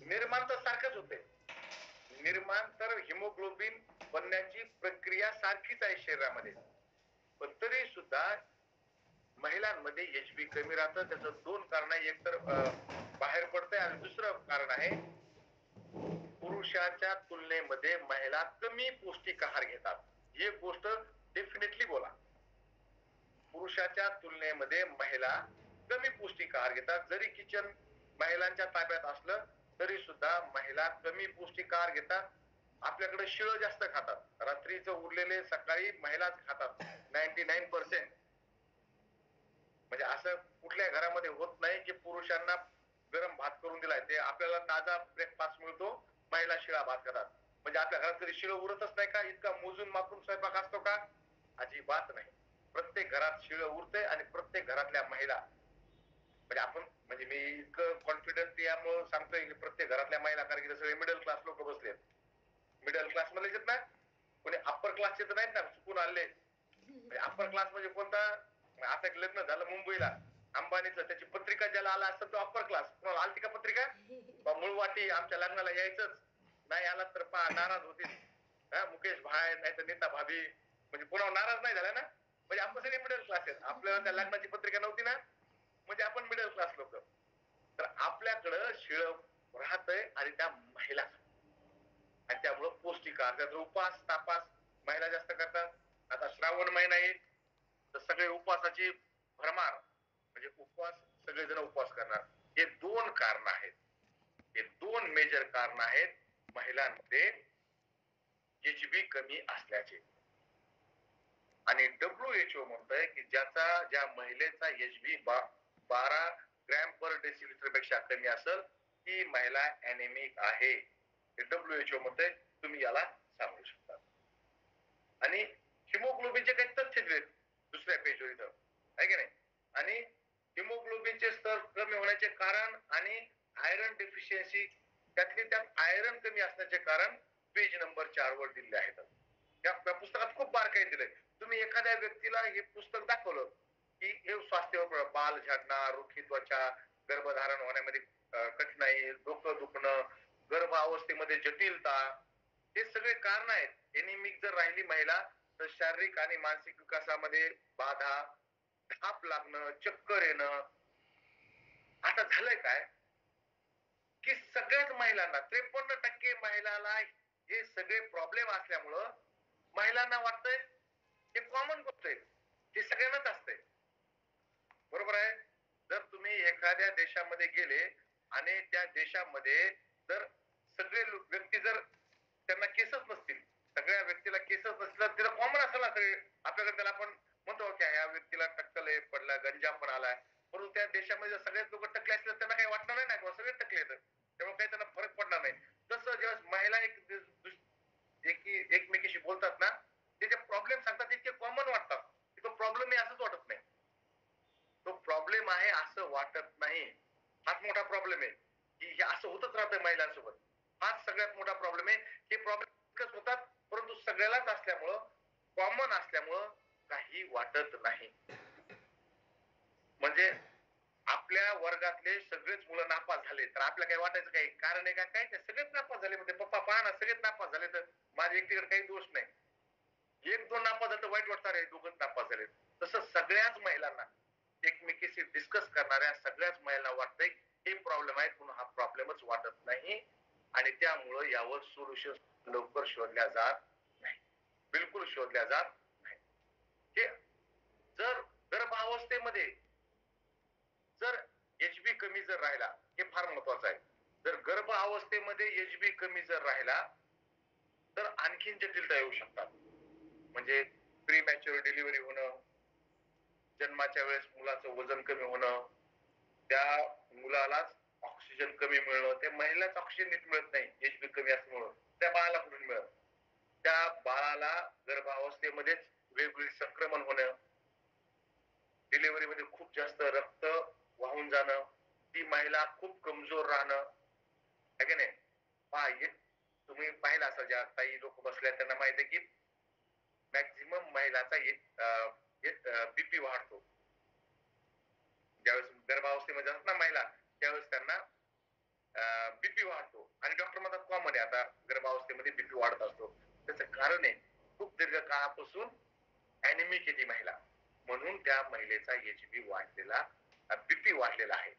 निर्माण तर सारखंच होते. निर्माण तर हिमोग्लोबिन बनण्याची प्रक्रिया सारखीच आहे शरीरामध्ये, पण तरी सुद्धा महिलांमध्ये एचबी कमी राहतं. त्याचं 2 कारण आहे. एक तर बाहेर पडतंय, आणि दुसरं कारण आहे पुरुषाच्या तुलनेमध्ये महिला कमी पौष्टिक आहार घेतात. ही गोष्ट डेफिनेटली बोला. पुरुषाच्या तुलनेमध्ये महिला कमी पौष्टिक आहार घेतात. जरी किचन महिलांच्या ताब्यात असलं तरी सुद्धा महिला कमी पौष्टिक आहार घेतात. आपल्याकडे शिळं जास्त खातात. रात्रीचं उरलेले सकाळी महिलाच खातात 99%. म्हणजे असं कुठल्या घरामध्ये होत नाही की पुरुषांना गरम भात करून दिलाय. ते आपल्याला ताजा ब्रेकफास्ट मिळतो, महिला शिळा भात खातात. म्हणजे आपल्या घरात कधी शिळं उरतच नाही का? इतका मोजून मापून स्वयंपाक असतो का? अजिबात नाही. प्रत्येक घरात शिळं उरतंय आणि प्रत्येक घरातल्या महिला, म्हणजे आपण, म्हणजे मी इतकं कॉन्फिडन्स यामुळे सांगतोय की प्रत्येक घरातल्या महिला, कारण की सगळे मिडल क्लास लोक बसलेत. मिडल क्लास मधले आहेत ना, कोणी अप्पर क्लासचे तर नाहीत ना, चुकून आले. म्हणजे अप्पर क्लास म्हणजे कोणता? आता एक लग्न झालं मुंबईला अंबानीचं, त्याची पत्रिका ज्याला आला असतं तो अप्पर क्लास. कोणाला आलती का पत्रिका? मुळवाटी आमच्या लग्नाला यायचंच नाही, आला तर नाराज होतील. मुकेश भाई नाही तर नीता भाभी, म्हणजे कोणावर नाराज नाही झाला ना. म्हणजे आपण सगळे मिडल क्लास आहेत. आपल्याला त्या लग्नाची पत्रिका नव्हती ना, म्हणजे आपण मिडल क्लास लोक. तर आपल्याकडं शिळ राहतंय आणि त्या महिला, आणि त्यामुळं पौष्टिक आहार, त्याचा उपास तापास महिला जास्त करतात. आता श्रावण महिना येईल तर सगळे उपवासाची भरमार, म्हणजे उपवास, सगळेजण उपवास करणार. हे दोन कारण आहेत, हे दोन मेजर कारण आहेत महिलांमध्ये एचबी कमी असल्याचे. आणि WHO म्हणतोय की ज्या महिलेचा एचबी 12 ग्रॅम पर डेसिलिटर पेक्षा कमी असेल ती महिला अॅनेमिक आहे. WHO म्हणतोय, तुम्ही याला सांगू शकता. आणि हिमोग्लोबिनचे काही तथ्य दिलेत दुसऱ्या पेजवर इथं, आहे की नाही. आणि हिमोग्लोबिनचे स्तर कमी होण्याचे कारण आणि आयरन डेफिशियन्सी, त्यातले त्यात आयरन कमी असण्याचे कारण पेज नंबर 4 वर दिले आहेत. त्या पुस्तकात खूप बारकाईने दिलंय. तुम्ही एखाद्या व्यक्तीला हे पुस्तक दाखवलं की हे स्वास्थ्यावर, बाल झडणं, रुखी त्वचा, गर्भधारण होण्यामध्ये कठीणाई, डोकं दुखणं, गर्भ अवस्थेमध्ये जटिलता, हे सगळे कारण आहेत. एनिमिक जर राहिली महिला तर शारीरिक आणि मानसिक विकासामध्ये बाधा, धाप लागणं, चक्कर येणं. आता झालंय काय की सगळ्याच महिलांना, 53% महिलांना हे सगळे प्रॉब्लेम असल्यामुळं महिलांना वाटतंय हे कॉमन गोष्ट आहे, हे सगळ्यांनाच असतंय. बरोबर आहे. जर तुम्ही एखाद्या देशामध्ये गेले आणि त्या देशामध्ये जर सगळे व्यक्ती जर त्यांना केसच नसतील, सगळ्या व्यक्तीला केसच नसतील, तिला कॉमन असेल ना सगळे. आपल्याकडे त्याला आपण म्हणतो की ह्या व्यक्तीला टक्कल आहे, पडला, गंजा पण आलाय. परंतु त्या देशामध्ये सगळेच लोक टकले असले त्यांना काही वाटणार नाही ना, सगळे टकले येतात, त्यामुळे काही त्यांना फरक पडणार नाही. तसं जेव्हा महिला एकमेकीशी बोलतात ना, ते जे प्रॉब्लेम सांगतात इतके कॉमन वाटतात, तो प्रॉब्लेम आहे असंच वाटत नाही. तो प्रॉब्लेम आहे असं वाटत नाही. हाच मोठा प्रॉब्लेम आहे की हे असं होतच राहतं महिलांसोबत. हाच सगळ्यात मोठा प्रॉब्लेम आहे. हे प्रॉब्लेम होतात परंतु सगळ्यालाच असल्यामुळं, कॉमन असल्यामुळं काही वाटत नाही. म्हणजे आपल्या वर्गातले सगळेच मुलं नापास झाले तर आपल्याला काही वाटायचं काही कारण आहे का? काय नाही, सगळेच नापास झाले. म्हणजे पप्पा पहा ना, सगळेच नापास झाले तर माझ्या एकटीकडे काही दोष नाही. एक दोन नापास झाले तर वाईट वाटणार आहे, दोघच नापास झाले. तसं सगळ्याच महिलांना, एकमेकीशी डिस्कस करणाऱ्या सगळ्याच महिलांना वाटतंय हे प्रॉब्लेम आहे, म्हणून हा प्रॉब्लेमच वाटत नाही. आणि त्यामुळं यावर सोल्युशन लवकर शोधल्या जात नाही, बिलकुल शोधल्या जात नाही. हे जर गर्भावस्थेमध्ये जर एचबी कमी जर राहिला, हे फार महत्वाचं आहे. जर गर्भ अवस्थेमध्ये एचबी कमी जर राहिला तर आणखीन जटिलता येऊ शकतात. म्हणजे प्रीमॅच्युअर डिलिव्हरी होणं, जन्माच्या वेळेस मुलाचं वजन कमी होणं, त्या मुलाला ऑक्सिजन कमी मिळणं, त्या महिलाच ऑक्सिजन नीट मिळत नाही एचबी कमी असल्यामुळं, त्या बाळाला कुठून मिळत. त्या बाळाला गर्भावस्थेमध्येच वेगवेगळे संक्रमण होणं, डिलिव्हरी मध्ये खूप जास्त रक्त वाहून जाणं, ती महिला खूप कमजोर राहणं, आहे की नाही. तुम्ही पाहिलं असं, ज्या काही लोक बसल्या त्यांना माहिती आहे की मॅक्झिमम महिलाचा बीपी वाढतो ज्यावेळेस गर्भावस्थेमध्ये असतात ना महिला, त्यावेळेस त्यांना बीपी वाढतो. आणि डॉक्टर म्हणतात कॉमन आहे आता गर्भावस्थेमध्ये बीपी वाढत असतो. त्याचं कारण आहे खूप दीर्घ काळापासून अॅनिमिक आहे ती महिला, म्हणून त्या महिलेचा एचबी वाढलेला, बीपी वाढलेला आहे.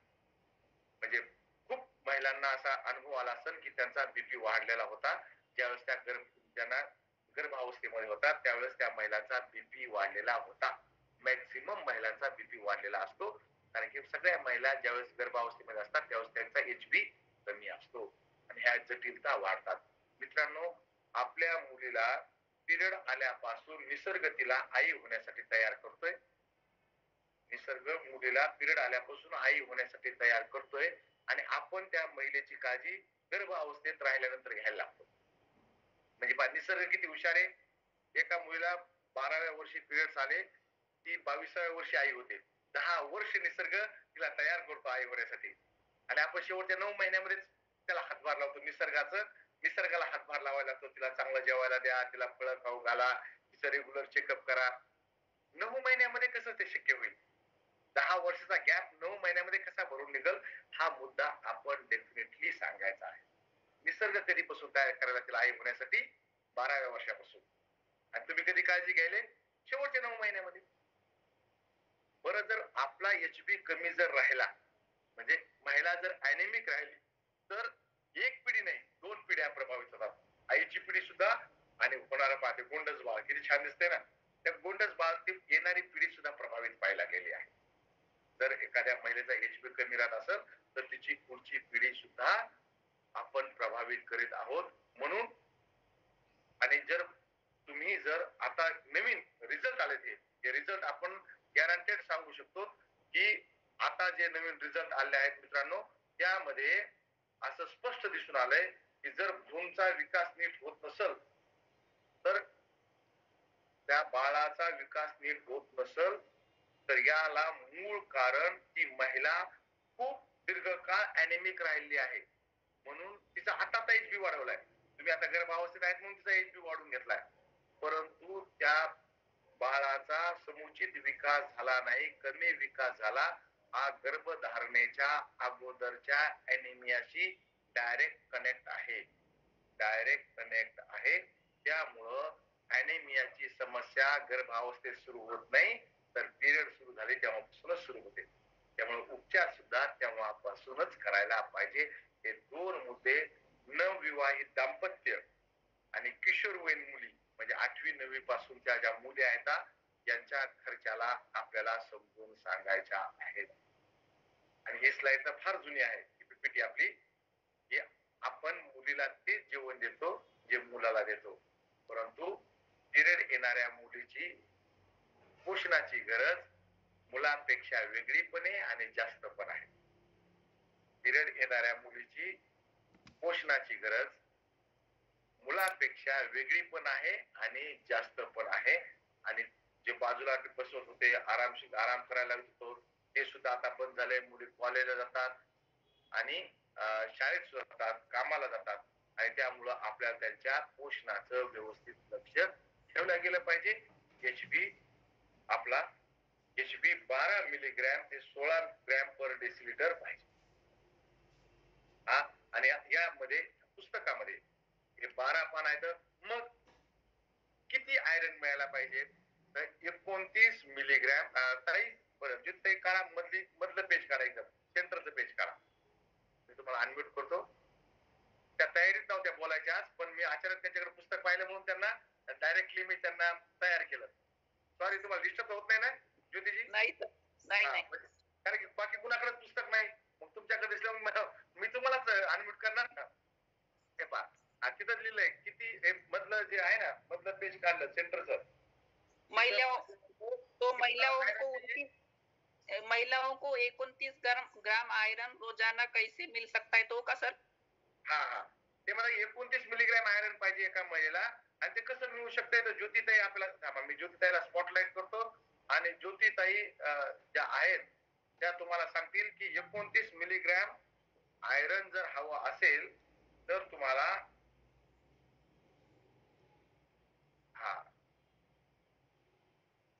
म्हणजे खूप महिलांना असा अनुभव आला असेल की त्यांचा बीपी वाढलेला होता ज्यावेळेस त्या ज्यांना गर्भावस्थेमध्ये होता, त्यावेळेस त्या महिलांचा बीपी वाढलेला होता. मॅक्झिमम महिलांचा बीपी वाढलेला असतो, कारण की सगळ्या महिला ज्यावेळेस गर्भावस्थेमध्ये असतात त्यावेळेस त्यांचा एचबी कमी असतो आणि ह्या जटिलता वाढतात. मित्रांनो, आपल्या मुलीला पिरियड आल्यापासून निसर्ग तिला आई होण्यासाठी तयार करतोय. निसर्ग मुलीला पिरियड आल्यापासून आई होण्यासाठी तयार करतोय आणि आपण त्या महिलेची काळजी गर्भ अवस्थेत राहिल्यानंतर घ्यायला लागतो. म्हणजे निसर्ग किती हुशार आहे. एका मुलीला 12व्या वर्षी पिरियड्स आले, ती 22व्या वर्षी आई होते. 10 वर्ष निसर्ग तिला तयार करतो आई होण्यासाठी आणि आपण शेवटच्या 9 महिन्यामध्येच त्याला हातभार लावतो. निसर्गाला हातभार लावायला लागतो. तिला चांगलं जेवायला द्या, तिला फळं खाऊ घाला, तिचं रेग्युलर चेकअप करा. 9 महिन्यामध्ये कसं ते शक्य होईल? 10 वर्षाचा गॅप 9 महिन्यामध्ये कसा भरून निघल, हा मुद्दा आपण डेफिनेटली सांगायचा आहे. निसर्ग कधीपासून तयार करायला तिला आई होण्यासाठी? 12व्या वर्षापासून. आणि तुम्ही कधी काळजी घ्यायले? शेवटच्या 9 महिन्यामध्ये. बरं, जर आपला HB कमी जर राहिला, म्हणजे महिला जर अॅनेमिक राहिली, तर एक पिढी नाही 2 पिढ्या प्रभावित होतात. आईची पिढी सुद्धा आणि होणारा पाहते गोंडस बाळ किती छान दिसते ना, त्या गोंडस बाळातील येणारी पिढी सुद्धा प्रभावित पाहायला गेली आहे. जर एखाद्या महिलेचा HB कमी राहत असेल तर तिची पुढची पिढी सुद्धा आपण प्रभावित करीत आहोत. म्हणून आणि तुम्ही जर आता नवीन रिझल्ट आले, ते रिझल्ट आपण गॅरंटेड सांगू शकतो की आता जे नवीन रिझल्ट आले आहेत मित्रांनो, त्यामध्ये असं स्पष्ट दिसून आलंय की जर भ्रूणचा विकास नीट होत नसेल तर त्या बाळाचा विकास नीट होत नसेल तर याला मूळ कारण ती महिला खूप दीर्घकाळ अॅनेमिक राहिली आहे. म्हणून तिचा आता HB वाढवलाय. तुम्ही आता गर्भावस्थेत आहेत म्हणून तिचा HB वाढून घेतलाय, परंतु त्या बाळाचा समुचित विकास झाला नाही, कमी विकास झाला. हा गर्भधारणेच्या अगोदरच्या अॅनिमियाशी डायरेक्ट कनेक्ट आहे. त्यामुळं अॅनिमियाची समस्या गर्भावस्थेत सुरू होत नाही, तर पिरियड सुरू झाले तेव्हापासूनच सुरू होते. त्यामुळे उपचार सुद्धा तेव्हापासूनच करायला पाहिजे. हे 2 मुद्दे नवविवाहित दाम्पत्य आणि किशोरवयीन मुली म्हणजे 8वी 9वी पासूनच्या ज्या मुली आहेत यांच्या खर्चाला आपल्याला समजून सांगायच्या आहेत. आणि ही स्लाइड तर फार जुनी आहे, PPT आपली. की आपण मुलीला तेच जेवण देतो जे मुलाला देतो, परंतु पिरियड येणाऱ्या मुलीची पोषणाची गरज मुलांपेक्षा वेगळीपणे आणि जास्त पण आहे. पिरियड येणाऱ्या मुलीची पोषणाची गरज मुलांपेक्षा वेगळी पण आहे आणि जास्त पण आहे. आणि जे बाजूला बसवत होते आराम करायला होतो ते सुद्धा आता बंद झाले. मुली कॉलेजला जातात आणि शाळेत सुद्धा जातात, कामाला जातात आणि त्यामुळं आपल्याला त्यांच्या पोषणाचं व्यवस्थित लक्ष ठेवलं गेलं पाहिजे. आपला HB 12 मिलीग्रॅम ते 16 ग्रॅम पर डेसिलिटर पाहिजे. आणि यामध्ये पुस्तकामध्ये हे 12 पान आहेत. मग किती आयरन मिळायला पाहिजे? तर 29 मिलीग्रॅम. ताई बरं, जिथे काढा मधलं पेज काढा, एकदम सेंटरचं पेज काढा. मी तुम्हाला अनम्यूट करतो. त्या तयारीत नव्हत्या बोलायच्या आज, पण मी अचानक त्यांच्याकडे पुस्तक पाहिलं म्हणून त्यांना डायरेक्टली मी त्यांना तयार केलं. सॉरी, तुम्हाला डिस्टर्ब होत नाही ना ज्योतिजी? नाही. कारण की बाकी कुणाकडेच पुस्तक नाही, मग तुमच्याकडे मी तुम्हालाच अनम्यूट करणार ना. हे पहा, तिथं लिहिलंय किती मधलं जे आहे ना, मधलं पेज काढलं सेंटरचं. महिलाओं को 29 ग्राम आयरन रोजाना कैसे मिल सकता है, तो का सर? हा, ते मला 29 मिलीग्रॅम आयरन पाहिजे एका महिलेला. आणि ते कसं मिळू शकते? तर ज्योतिताई आपल्याला, मी ज्योतिताईला स्पॉटलाइट करतो आणि ज्योतिताई ज्या आहेत त्या तुम्हाला सांगतील की 29 मिलीग्रॅम आयरन जर हवं असेल तर तुम्हाला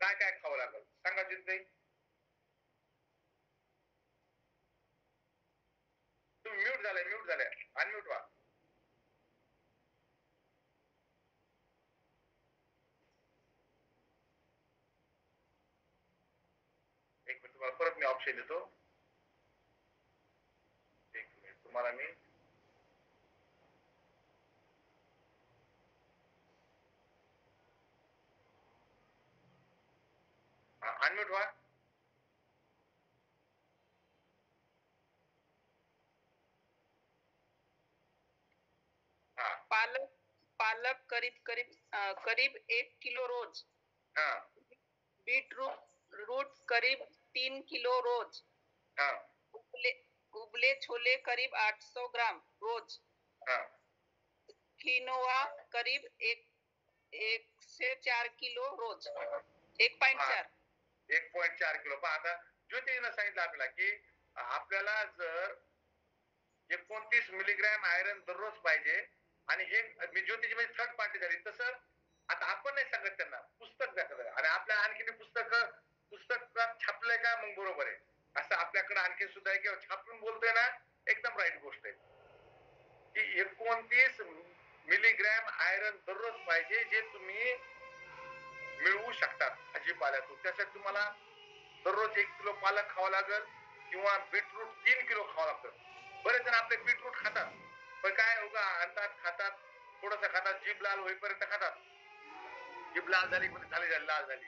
काय काय खावं लागेल सांगा ज्योतिताई. तुम्ही म्यूट झाले, अनम्यूट व्हा. एक मिनिट, तुम्हाला परत मी ऑप्शन देतो. एक मिनिट, तुम्हाला मी अनम्यूट व्हा. पालक पालक करीब 1 किलो रोज, हा बीटरूट करीब 3 किलो रोज, हा उबले उबले छोले करीब 800 ग्राम रोज, हा किनोवा करीब 1 से 4 किलो रोज, 1.4. 1.4 किलो. पहा आता ज्योतीनं सांगितलं आपल्याला की आपल्याला जर 29 मिलीग्रॅम आयरन दररोज पाहिजे, आणि हे मी ज्योतिची म्हणजे थर्ड पार्टी झाली. तसं आता आपण नाही सांगत त्यांना, पुस्तक दाखवलं आणि आपल्या आणखी पुस्तकात छापलंय का, मग बरोबर आहे. असं आपल्याकडे आणखी सुद्धा आहे, किंवा छापून बोलतोय ना, एकदम राईट गोष्ट आहे की 29 मिलीग्रॅम आयरन दररोज पाहिजे, जे तुम्ही मिळवू शकतात भाजीपाल्यातून. त्यासाठी तुम्हाला दररोज 1 किलो पालक खावा लागेल, किंवा बीटरूट 3 किलो खावं लागतं. बरेच जण आपले बीटरूट खातात, पण काय उगा आणतात, खातात, थोडस खातात, जीभ लाल होईपर्यंत खातात. जीभ लाल झाली लाल झाली.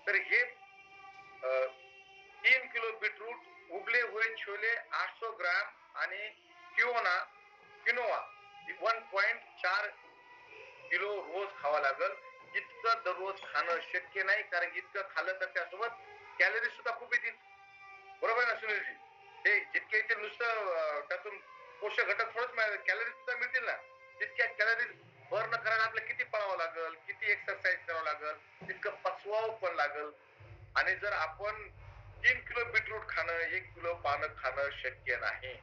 तर हे 3 किलो बीटरूट, उबले हुए छोले 800 ग्राम आणि किनोवा 1.4 किलो रोज खावा लागेल. इतकं दररोज खाणं शक्य नाही, कारण इतकं खाल्लं तर त्यासोबत कॅलरी सुद्धा खूप येतील. बरोबर ना सुनीलजी? हे जितके येतील नुसतं त्यातून पोषक घटक थोडंच मिळाले, कॅलरी सुद्धा मिळतील ना. तितक्या कॅलरी बर्न करायला आपल्याला किती पळावं लागेल, किती एक्सरसाइज करावं लागेल, तितकं पचवावं पण लागेल. आणि जर आपण 3 किलो बीटरूट खाणं, 1 किलो पालक खाणं शक्य नाही,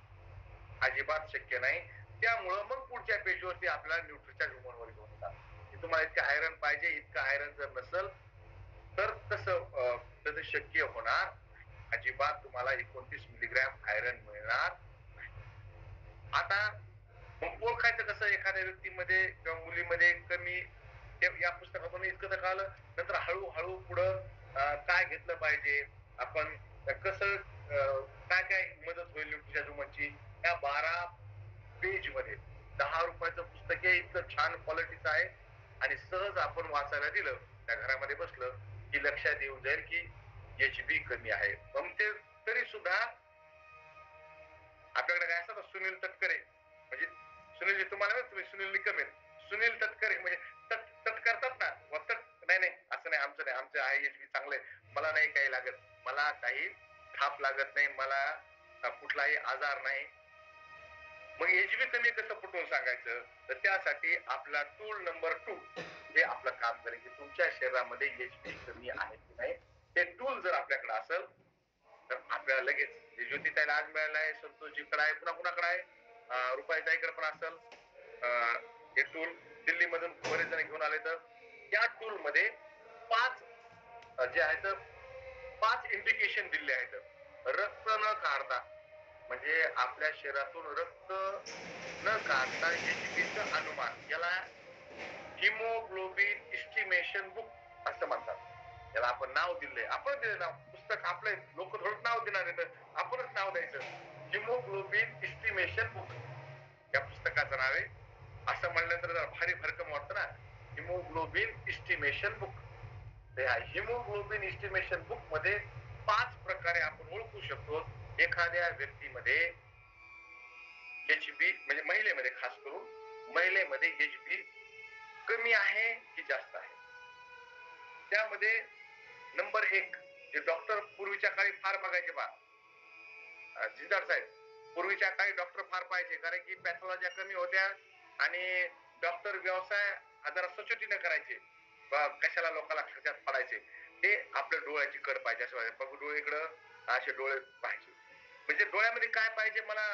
अजिबात शक्य नाही. त्यामुळं मग पुढच्या पेजवरती आपल्याला न्यूट्रिचार्ज ह्युमनवर घेऊन येतात की तुम्हाला इतकं आयरन पाहिजे. इतकं आयरन जर नसेल तर तसं शक्य होणार अजिबात तुम्हाला 29 मिलीग्रॅम आयरन मिळणार. आता मग ओळखायचं कसं एखाद्या व्यक्तीमध्ये किंवा मुलीमध्ये कमी, या पुस्तकातून इतकं तर कळालं. नंतर हळूहळू पुढं काय घेतलं पाहिजे आपण, कसं काय काय मदत होईल न्यूट्रिशन ह्युमनची, या 12 पेज मध्ये 10 रुपयाचं पुस्तक आहे. इतकं छान क्वालिटीचं आहे, आणि सहज आपण वाचायला दिलं, त्या घरामध्ये बसलं की लक्षात येऊन जाईल की HB कमी आहे. पण ते तरी सुद्धा आपल्याकडे काय असतात सुनील तटकरे, म्हणजे सुनील तुम्हाला माहिती, तुम्ही सुनील निकम, सुनील तटकरे म्हणजे तट करतात ना, नाही नाही असं नाही, आमचं नाही, आमचं आहे HB चांगलंय, मला नाही काही लागत, मला काही थाप लागत नाही, मला कुठलाही आजार नाही. मग HB कमी कसं पटवून सांगायचं, तर त्यासाठी आपला टूल नंबर 2 हे आपलं काम करेल की तुमच्या शरीरामध्ये HB कमी आहे की नाही. ते टूल जर आपल्याकडे असेल तर आपल्याला लगेच, ज्योतिताईला आज मिळालं आहे, संतोषजीकडे आहे, पुन्हा कुणाकडे आहे, रुपाईताईकडे पण असेल. हे टूल दिल्ली मधून बरेच जण घेऊन आले. तर त्या टूल मध्ये 5 जे आहेत, 5 इंडिकेशन दिले आहेत. रक्त न काढता, म्हणजे आपल्या शरीरातून रक्त न काढता HBचं अनुमान, याला हिमोग्लोबिन इस्टिमेशन बुक असं म्हणतात. याला आपण नाव दिले, आपण दिले नाव, पुस्तक आपले लोक थोडं नाव देणार आहेत, आपणच नाव द्यायचं. हिमोग्लोबिन इस्टिमेशन बुक या पुस्तकाचं नाव आहे. असं म्हणल्यानंतर जरा भारी भरकम वाटतं ना, haemoglobin estimation book. Haemoglobin estimation book मध्ये 5 प्रकारे आपण ओळखू शकतो एखाद्या व्यक्तीमध्ये HB, म्हणजे महिलेमध्ये, खास करून महिलेमध्ये HB कमी आहे की जास्त आहे. त्यामध्ये नंबर 1, जे डॉक्टर पूर्वीच्या काळी फार बघायचे बा, जिंदार साहेब, पूर्वीच्या काळी डॉक्टर फार पाहिजे, कारण की पॅथॉलॉजी कमी होत्या आणि डॉक्टर व्यवसाय जरा सचोटीने करायचे, कशाला लोकांना खर्चात पडायचे. ते आपल्या डोळ्याची कड पाहिजे असं पाहिजे, बघ डोळीकडं असे डोळे पाहिजे, म्हणजे डोळ्यामध्ये काय पाहिजे मला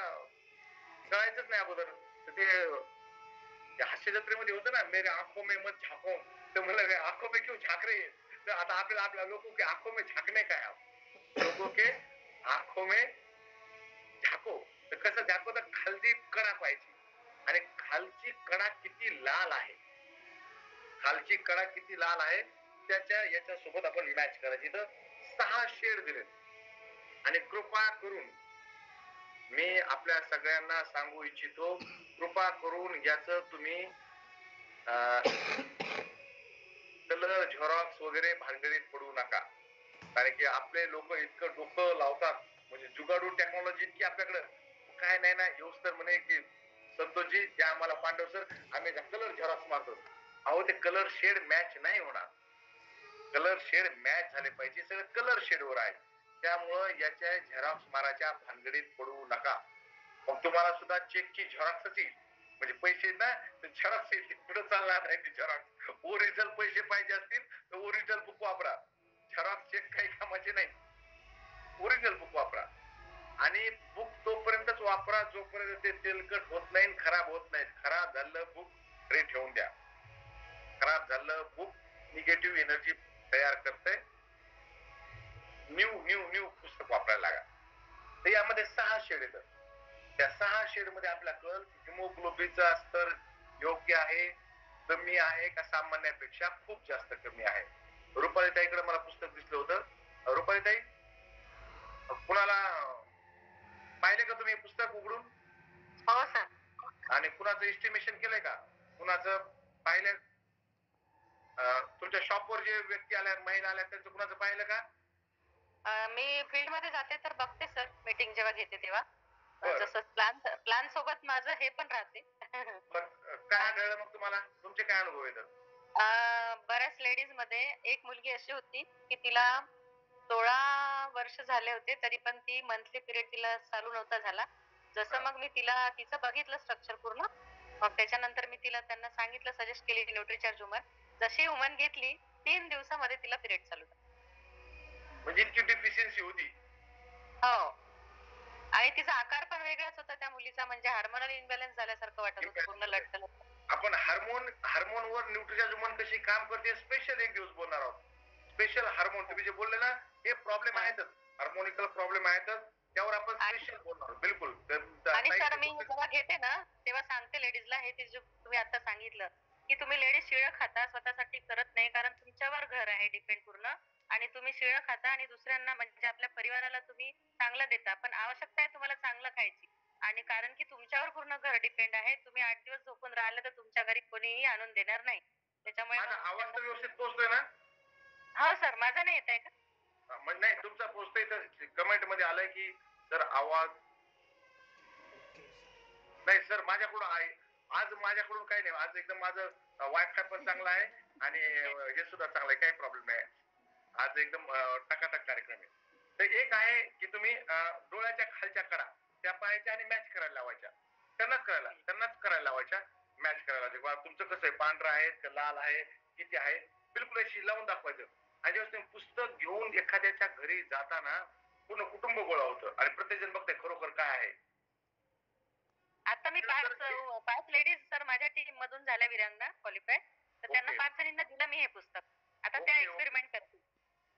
कळायचंच नाही अगोदर. तर ते हास्य जत्रेमध्ये होतं ना, मेरे आंखों में मत झाको, तर मला आंखों में क्यों झाक रहे. तर आता आपल्या लोगों के आंखों में झाकणे काय, लोगों के आंखों में झाको, तर कसं झाको, तर खालची कडा पाहिजे, आणि खालची कडा किती लाल आहे, खालची कडा किती लाल आहे त्याच्या याच्या सोबत आपण मॅच करायची. तर 6 शेड दिले, आणि कृपा करून मी आपल्या सगळ्यांना सांगू इच्छितो, कृपा करून याचं तुम्ही कलर झेरॉक्स वगैरे भानगडीत पडू नका, कारण की आपले लोक इतकं डोकं लावतात, म्हणजे जुगाडू टेक्नॉलॉजी इतकी आपल्याकडे काय नाही ना, येऊस तर म्हणे की संतोषजी त्या आम्हाला पांडव सर आम्ही कलर झेरॉक्स मारतो. अहो ते कलर शेड मॅच नाही होणार. कलर शेड मॅच झाले पाहिजे. सगळं कलर शेडवर आहे. त्यामुळं याच्या झेरॉक्स मारायच्या भानगडीत पडू नका. मग तुम्हाला सुद्धा चेकची झेरॉक्सच येईल. म्हणजे पैसे ना झेरॉक्स येईल. पुढे चालणार नाही ती झेरॉक्स. ओरिजिनल पैसे पाहिजे असतील तर ओरिजिनल बुक वापरा. झेरॉक्स चेक काही कामाचे नाही. ओरिजिनल बुक वापरा. आणि बुक तोपर्यंतच वापरा जोपर्यंत ते तेलकट होत नाही, खराब होत नाही. खराब झालं बुक रे ठेवून द्या. खराब झालं बुक निगेटिव्ह एनर्जी तयार करते. न्यू पुस्तक वापरायला लागा. तर यामध्ये 6 शेड येतात. त्या 6 शेड मध्ये आपल्याला कळेल हिमोग्लोबिनचा स्तर योग्य आहे, कमी आहे का सामान्यापेक्षा खूप जास्त कमी आहे. रुपालीताईकडे मला पुस्तक दिसलं होतं. रुपालीताई कुणाला पाहिले का तुम्ही पुस्तक उघडून? हो सर. आणि कुणाचं एस्टिमेशन केलंय का? कुणाचं पाहिलं? तुमच्या शॉपवर जे व्यक्ती आल्या, महिला आल्या, त्यांचं कुणाचं पाहिलं का? मी फील्ड मध्ये जाते तर बघते सर, मीटिंग जेव्हा घेते तेव्हा. बरं. जसं प्लॅन सोबत माझं हे पण राहते. काय आढळलं मग तुम्हाला? तुमचे काय अनुभव येतात? बऱ्याच लेडीज मध्ये एक मुलगी अशी होती की तिला 16 वर्ष झाले होते तरी पण ती मंथली पिरियड तिला चालू नव्हता झाला. जसं मग मी तिचं बघितलं स्ट्रक्चर पूर्ण. मग त्याच्यानंतर मी त्यांना सांगितलं, सजेस्ट केली न्यूट्रीचार्ज वुमन. जशी वुमन घेतली 3 दिवसामध्ये तिला पिरियड चालू झाला. म्हणजे इतकी डिफिशियन्सी होती? हो. आणि तिचा आकार पण वेगळाच होता त्या मुलीचा. म्हणजे हार्मोनल इम्बॅलन्स झाल्यासारखं वाटत होतं, पूर्ण लटकन. आपण हार्मोनवर न्यूट्रीचार्ज वुमन कशी काम करते स्पेशल एक दिवस बोलणार आहोत. स्पेशल हार्मोन तुम्ही जे बोलले ना, हे प्रॉब्लेम आहेतच, हार्मोनिकल प्रॉब्लेम आहेतच. त्यावर आपण स्पेशल बोलणार आहोत. बिलकुल. आणि सर मी जेव्हा घेते ना तेव्हा सांगते लेडीजला, हे जे तुम्ही आता सांगितलं की तुम्ही लेडीज शिळं खाता, स्वतःसाठी करत नाही, कारण तुमच्यावर घर आहे डिपेंड पूर्ण. आणि तुम्ही शिळं खाता आणि दुसऱ्यांना म्हणजे आपल्या परिवाराला तुम्ही चांगलं देता, पण आवश्यकता आहे तुम्हाला चांगलं खायची. आणि कारण की तुमच्यावर पूर्ण घर डिपेंड आहे. तुम्ही 8 दिवस झोपून राहिले तर तुमच्या घरी कोणीही आणून देणार नाही. त्याच्यामुळे माझा आवाज तर व्यवस्थित पोहोचतोय ना? हो सर. माझा नाही येत आहे का? नाही तुमचा पोहोचतोय. तर कमेंट मध्ये आलंय की सर आवाज नाही. सर माझ्याकडून आहे, आज माझ्याकडून काही नाही. आज एकदम माझं वायफाय पण चांगला आहे आणि हे सुद्धा चांगलं आहे, काही प्रॉब्लेम नाही. आज एकदम टकाटक कार्यक्रम आहे. तर एक आहे की तुम्ही डोळ्याच्या खालच्या कडा त्या पाहायच्या आणि मॅच करायला लावायच्या. त्यांनाच करायला लावायच्या, मॅच करायला लावायच्या. तुमचं कसं आहे, पांढरा आहे का लाल आहे, किती आहे, बिलकुल अशी लावून दाखवायचं. आणि जेव्हा तुम्ही पुस्तक घेऊन एखाद्याच्या घरी जाताना पूर्ण कुटुंब गोळा होतं आणि प्रत्येक जण बघते खरोखर काय आहे. आता मी 5 लेडीज सर माझ्या टीम मधून झाल्या विरांगना क्वालिफाय, तर त्यांना 5 जणींना दिलं मी हे पुस्तक. आता त्या एक्सपेरिमेंट करतील.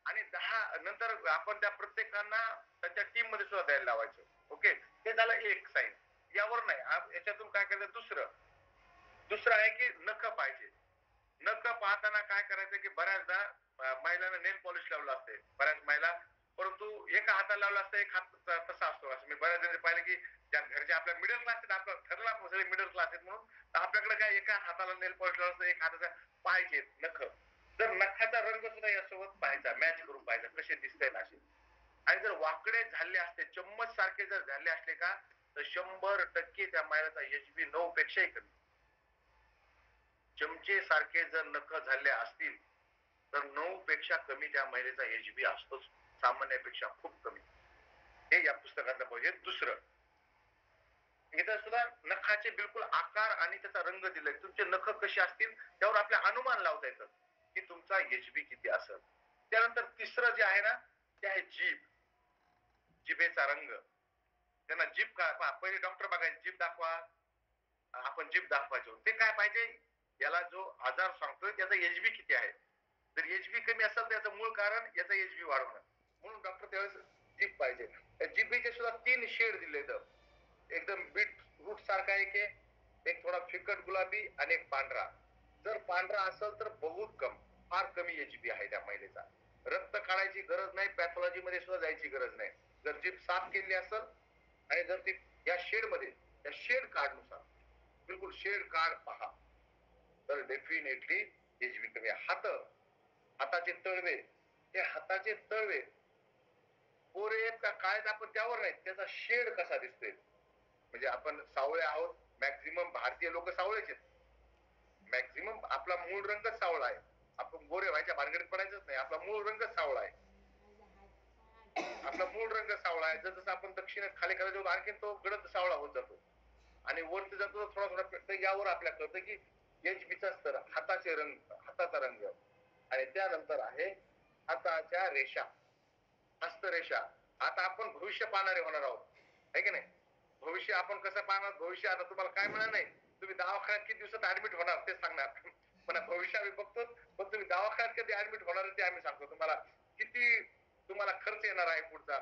आणि 10 नंतर आपण त्या प्रत्येकांना त्यांच्या टीम मध्ये सुद्धा द्यायला लावायचं. ओके, हे झालं एक साईन. यावर नाही, याच्यातून काय करायचं, दुसरं आहे की नख पाहिजे. नख पाहताना काय करायचं की बऱ्याचदा महिलांना नेल पॉलिश लावलं असते बऱ्याच महिला, परंतु एका हाताला लावलं असतं, एक हात तसा असतो. असं मी बऱ्याच जण पाहिलं की ज्या घरचे आपल्या मिडल क्लास आहेत, आपलं ठरलं आपण सगळे मिडल क्लास आहेत म्हणून, तर आपल्याकडे काय एका हाताला नेल पॉलिश लावलं असतं, एक हाताचा पाहिजे नख. जर नखाचा रंग सुद्धा यासोबत पाहायचा, मॅच करून पाहायचा कसे दिसतंय ना असे. आणि जर वाकडे झाले असते, चम्मच सारखे जर झाले असले का, तर 100% त्या महिलेचा एचबी 9 पेक्षाही कमी. चमचे सारखे जर नख झाले असतील तर 9 पेक्षा कमी त्या महिलेचा एचबी असतोच, सामान्यापेक्षा खूप कमी. हे या पुस्तकातलं पाहिजे. दुसरं, इथं सुद्धा नखाचे बिलकुल आकार आणि त्याचा रंग दिलाय. तुमचे नख कसे असतील त्यावर आपले अनुमान लावता येतं की तुमचा एचबी किती असेल. त्यानंतर तिसरं जे आहे ना, ते आहे जीभ. जिभेचा रंग. त्यांना जीभ काय, पहिले डॉक्टर बघायचे, जीभ दाखवा, आपण जीभ दाखवायचो. ते काय पाहिजे, याला जो आजार सांगतोय त्याचा एचबी किती आहे. जर एचबी कमी असेल तर याचं मूळ कारण याचा एचबी वाढवणं, म्हणून डॉक्टर त्यावेळेस जीभ पाहिजे. जिभेचे सुद्धा 3 शेड दिले तर, एकदम बीट रूट सारखा एक थोडा फिकट गुलाबी आणि एक पांढरा. जर पांढरा असेल तर बहुत कम, फार कमी एचबी आहे त्या महिलेचा. रक्त काढायची गरज नाही, पॅथॉलॉजी मध्ये सुद्धा जायची गरज नाही. जर जीभ साफ केली असेल आणि जर ती या शेड मध्ये, त्या शेड कार्ड नुसार बिलकुल शेड कार्ड पहा, तर डेफिनेटली एचबी कमी. हाताचे तळवे, हे हाताचे तळवे कोरे आहेत का काय आपण त्यावर नाही, त्याचा शेड कसा दिसतोय. म्हणजे आपण सावळे आहोत मॅक्झिमम भारतीय लोक सावळेच आहेत. मॅक्झिमम आपला मूळ रंगच सावळा आहे. आपण गोरे व्हायच्या भानगडीत पडायचंच नाही. आपला मूळ रंगच सावळा आहे. आपला मूळ रंग सावळा आहे. जसं आपण दक्षिणेत खाली खाली जातो आणखीन तो गडद सावळा होत जातो आणि वरती जातो थोडा थोडा. यावर आपल्याला कळतं की HB स्तर, हाताचे रंग, हाताचा रंग आणि त्यानंतर आहे हाताच्या रेषा, हस्तरेषा. आता आपण भविष्य पाहणारे होणार आहोत, आहे की नाही? भविष्य आपण कसं पाहणार? भविष्य आता तुम्हाला काय मिळणार नाही, तुम्ही दवाखान्यात किती दिवसात ऍडमिट होणार ते सांगणार. पण भविष्य आम्ही बघतो, पण तुम्ही दवाखान्यात कधी ऍडमिट होणार ते आम्ही सांगतो. तुम्हाला किती तुम्हाला खर्च येणार आहे पुढचा.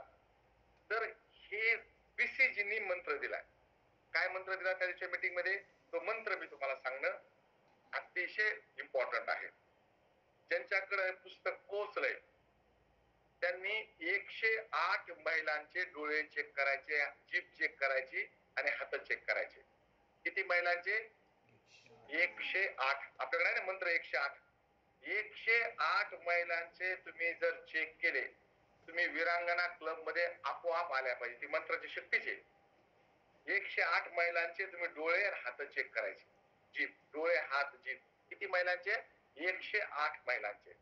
तर हे BCG मंत्र दिलाय. काय मंत्र दिला त्या दिवशी मीटिंग मध्ये? तो मंत्र मी तुम्हाला सांगणं अतिशय इम्पॉर्टंट आहे. ज्यांच्याकडे पुस्तक पोहोचलंय त्यांनी 108 महिलांचे डोळे चेक करायचे, जीभ चेक करायची आणि हात चेक करायचे. किती महिलांचे? 108. आपल्याकडे आहे ना मंत्र 108. 108 महिलांचे तुम्ही जर चेक केले, तुम्ही विरांगना क्लब मध्ये आपोआप आल्या पाहिजे. ती मंत्राची शक्तीच आहे. 108 महिलांचे तुम्ही डोळे हात चेक करायचे, जीभ, डोळे हात जीभ. किती महिलांचे? 108 महिलांचे.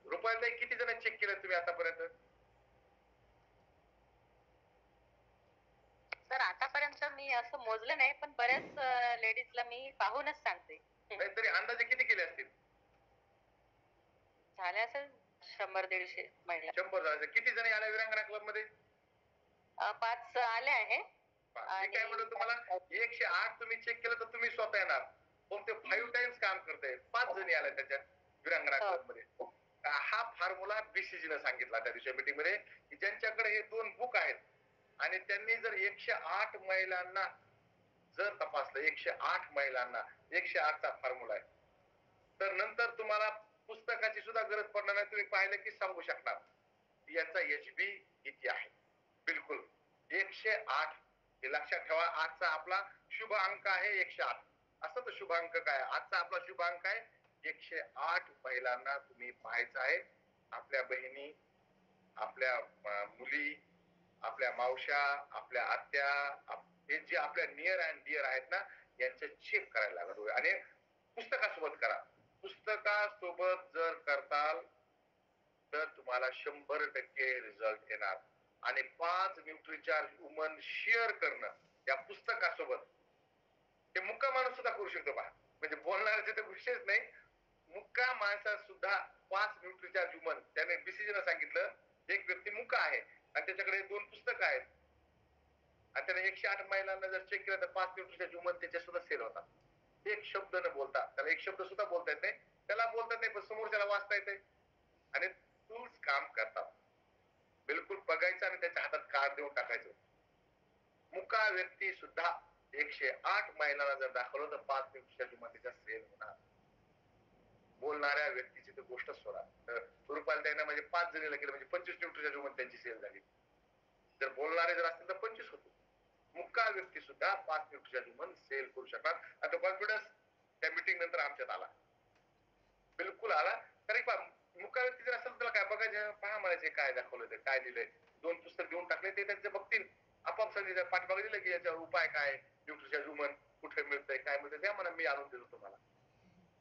रुपाली, किती जण चेक केलं तुम्ही आतापर्यंत? सर आतापर्यंत मी असं मोजलं नाही, पण बऱ्याच लेडीजला मी पाहूनच सांगते. तरी अंदाजे किती केले असतील? झाल्या असेल 100-150 महिला. 100 झाले. किती जणी आल्या विरांगना क्लब मध्ये? 5 आले आहे. मी काय म्हणतो तुम्हाला, 108 तुम्ही चेक केलं तर तुम्ही स्वतः येणार, पण ते 5 टाइम्स काम करते. 5 जणी आल्या त्याच्यात विरांगना क्लब मध्ये. हा फॉर्म्युला BCG ने सांगितला त्या दिवशी मीटिंग मध्ये, की ज्यांच्याकडे हे 2 बुक आहेत आणि त्यांनी जर 108 महिलांना जर तपासलं, 108 महिलांना, 108 चा फॉर्म्युला आहे, तर नंतर तुम्हाला पुस्तकाची सुद्धा गरज पडणार नाही. तुम्ही पाहिलं की सांगू शकणार याचा HB किती आहे. बिलकुल 108. हे लक्षात ठेवा. आजचा आपला शुभ अंक आहे 108. असं तर शुभ अंक काय? आजचा आपला शुभ अंक आहे 108 महिलांना तुम्ही पाहायचं आहे. आपल्या बहिणी, आपल्या मुली, आपल्या मावश्या, आपल्या आत्या, हे जे आपल्या नियर अँड डिअर आहेत ना, यांचे चेक करायला लागत. आणि पुस्तकासोबत करा. पुस्तकासोबत जर करताल तर तुम्हाला 100% रिझल्ट येणार. आणि 5 न्यूट्रीचार्ज वुमन शेअर करणं या पुस्तकासोबत, ते मुक्का माणूस सुद्धा करू शकतो पहा. म्हणजे बोलणाऱ्याचे तर विषयच नाही, मुक्का माणसात सुद्धा 5 न्यूट्रीचार्ज वुमन. त्याने BCG ने सांगितलं, एक व्यक्ती मुक्का आहे आणि त्याच्याकडे 2 पुस्तकं आहेत आणि त्याने 108 महिलांना जर चेक केलं तर 5 न्यूट्रीचार्ज वुमन त्याच्या सुद्धा सेल होतात. एक शब्द न बोलता. त्याला एक शब्द सुद्धा बोलता येत नाही, त्याला बोलता येत नाही, पण समोरच्याला वाचता येते आणि टूल्स काम करतात. बिलकुल बघायचं आणि त्याच्या हातात कार्ड देऊन टाकायचं. मुका व्यक्ती सुद्धा 108 महिलांना जर दाखवलं तर 5 न्यूट्रीचार्ज वुमन त्याच्या सेल होणार. बोलणाऱ्या व्यक्तीची तर गोष्टच सोडा. रुपाली ताईंना म्हणजे 5 जणीला केलं म्हणजे 25 न्यूट्रीचार्ज वुमन त्यांची सेल झाली. जर बोलणारे जर असतील तर 25 होते. मुक्का व्यक्ती सुद्धा 5 न्यूट्रीचार्ज वुमन सेल करू शकतात. आता कॉन्फिडन्स त्या मीटिंग नंतर आमच्यात आला, बिलकुल आला. कारण मुक्का व्यक्ती जर असेल त्याला काय बघायचं, पहा म्हणायचे काय दाखवलं ते, काय दिलंय. 2 पुस्तक देऊन टाकले, ते त्यांचे बघतील आपोआप. संधी पाठीमागे दिलं की याच्यावर उपाय काय, न्यूट्रीचार्ज वुमन कुठे मिळतंय, काय मिळतंय, द्या म्हणा, मी आणून देतो तुम्हाला.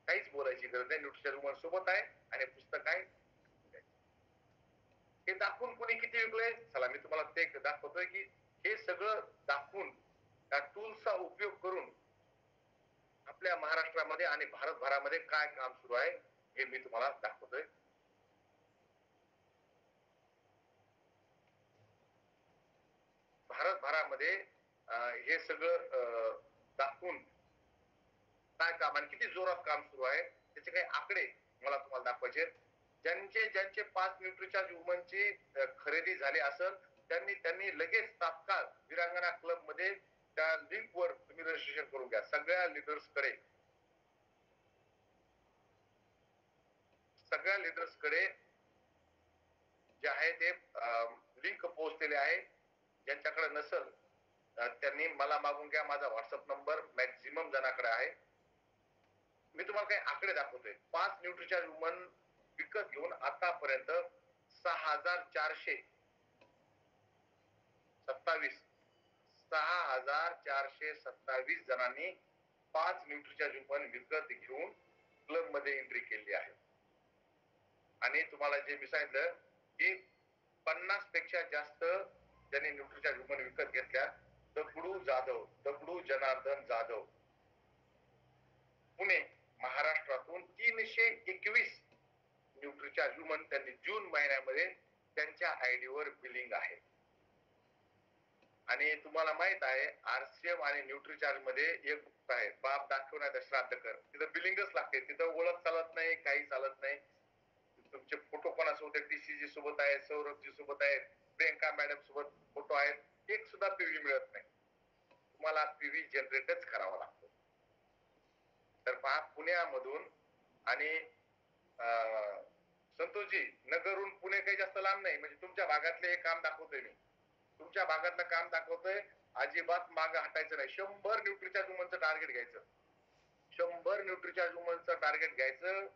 काहीच बोलायची गरज नाही. न्यूट्रीचार्ज वुमन सोबत आहे आणि पुस्तक आहे. हे दाखवून कोणी किती विकलंय? चला मी तुम्हाला ते दाखवतोय की हे सगळं दाखवून, त्या टूल्सचा उपयोग करून आपल्या महाराष्ट्रामध्ये आणि भारतभरामध्ये काय काम सुरू आहे हे मी तुम्हाला दाखवतोय. भारतभरामध्ये हे सगळं दाखवून काय काम आणि किती जोरात काम सुरू आहे त्याचे काही आकडे मला तुम्हाला दाखवायचे. ज्यांचे 5 न्यूट्रीचार्ज वुमनची खरेदी झाली असेल त्यांनी लगेच तात्काळ विरांगना क्लब मध्ये त्या लिंक वर तुम्ही रजिस्ट्रेशन करून घ्या. सगळ्या लीडर्स कडे जे आहे ते लिंक पोहोचलेले आहे. ज्यांच्याकडे नसेल त्यांनी मला मागून घ्या. माझा व्हॉट्सअप नंबर मॅक्झिमम जणांकडे आहे. मी तुम्हाला काही आकडे दाखवतोय. 5 न्यूट्रीचार्ज वुमन विकत घेऊन आतापर्यंत 6427 10,427 जणांनी 5 न्यूट्रीचार्ज वुमन विकत घेऊन क्लब मध्ये एंट्री केली आहे. आणि तुम्हाला जे मी सांगितलं की 50 पेक्षा जास्त ज्यांनी न्यूट्रीचार्ज वुमन विकत घेतल्या, दगडू जनार्दन जाधव, पुणे महाराष्ट्रातून 321 न्यूट्रीचार्ज वुमन त्यांनी जून महिन्यामध्ये त्यांच्या आयडी वर बिलिंग आहे. आणि तुम्हाला माहित आहे आरसीएम आणि न्यूट्रीचार्ज मध्ये एक गोष्ट आहे, बाप दाखवण्यात श्राद्ध कर. तिथं बिलिंगच लागते, तिथं ओळख चालत नाही, काही चालत नाही. तुमचे फोटो कोणासोबत आहेत, टीसीजी सोबत आहेत, सौरभजी सोबत आहेत, प्रियंका मॅडम सोबत फोटो आहेत, एक सुद्धा पीव्ही मिळत नाही. तुम्हाला पीव्ही जनरेटच करावा लागतो. तर पहा पुण्यामधून आणि संतोषजी नगरहून पुणे काही जास्त लांब नाही, म्हणजे तुमच्या भागातले हे काम दाखवतोय मी, तुमच्या भागातलं काम दाखवतोय. अजिबात मागे हटायचं नाही. 100 न्यूट्रीचार्ज वुमनचं टार्गेट घ्यायचं, 100 न्यूट्रीचार्ज वुमनचं टार्गेट घ्यायचं.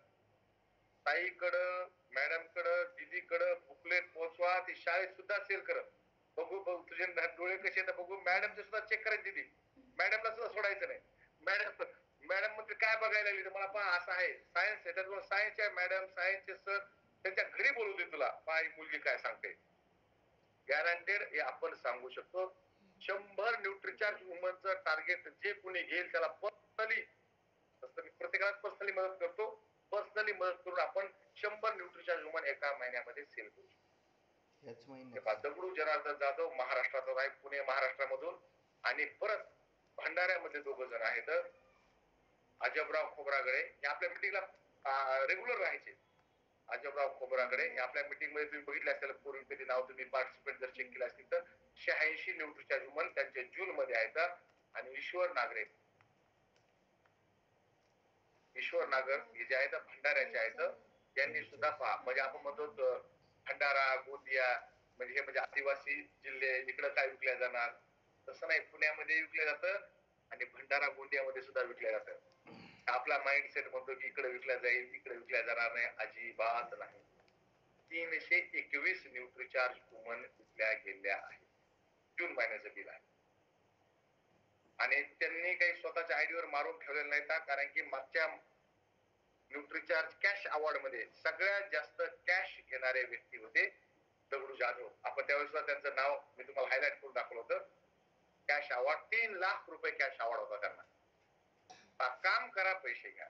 ताईकडं, मॅडमकडं, दीदीकडं बुकलेट पोहोचवा. ती शाळेत सुद्धा सेल करत. बघू तुझे डोळे कसे आहेत बघू. मॅडमचे सुद्धा चेक करायचे दीदी, मॅडमला सुद्धा सोडायचं नाही. मॅडम म्हणजे काय बघायला लागली, मला पहा असं आहे सायन्स आहे, त्याच्यामुळे सायन्सच्या मॅडम, सायन्सचे सर त्यांच्या घरी बोलू दे तुला, पहा ही मुलगी काय सांगते. गॅरंटेड हे आपण सांगू शकतो. 100 न्यूट्रीचार्ज वुमनचं टार्गेट जे कोणी घेईल त्याला पर्सनली, प्रत्येकाला पर्सनली मदत करतो. पर्सनली मदत करून आपण 100 न्यूट्रीचार्ज वुमन एका महिन्यामध्ये सेल करू शकतो. दगडू जनार्दन जाधव महाराष्ट्राचा आहे, पुणे महाराष्ट्रामधून. आणि परत भंडाऱ्यामध्ये 2 जण आहेत, अजबराव खोब्रागडे. हे आपल्या मिटिंगला रेग्युलर राहायचे. अजबराव खोब्रागडे हे आपल्या मिटिंग मध्ये तुम्ही बघितले असेल, पूर्वी कधी नाव तुम्ही पार्टिसिपेट जर चेक केलं असतील तर 86 न्यूट्रीचार्ज वुमन त्यांचे जून मध्ये आहेत. आणि ईश्वर नागर हे जे आहेत भंडाऱ्याचे आहेत, यांनी सुद्धा पहा, म्हणजे आपण म्हणतो भंडारा, गोंदिया म्हणजे हे म्हणजे आदिवासी जिल्हे, इकडे काय विकल्या जाणार, तसं नाही. पुण्यामध्ये विकलं जातं आणि भंडारा गोंदियामध्ये सुद्धा विकल्या जातं. आपला माइंडसेट म्हणतो की इकडे विकल्या जाईल, इकडे विकल्या जाणार नाही, अजिबात नाही. 321 न्यूट्रीचार्ज वुमन विकल्या गेल्या आहेत. जून महिन्याचं बिल आहे. आणि त्यांनी काही स्वतःच्या आयडीवर मारून ठेवलेलं नाही का, कारण की मागच्या न्यूट्रीचार्ज कॅश अवॉर्ड मध्ये सगळ्यात जास्त कॅश घेणारे व्यक्ती होते दगडू जाधव. आपण त्यावेळेस सुद्धा त्यांचं नाव मी तुम्हाला हायलाइट करून दाखवलं होतं. कॅश अवॉर्ड 3 लाख रुपये कॅश अवॉर्ड होता त्यांना. काम करा, पैसे घ्या.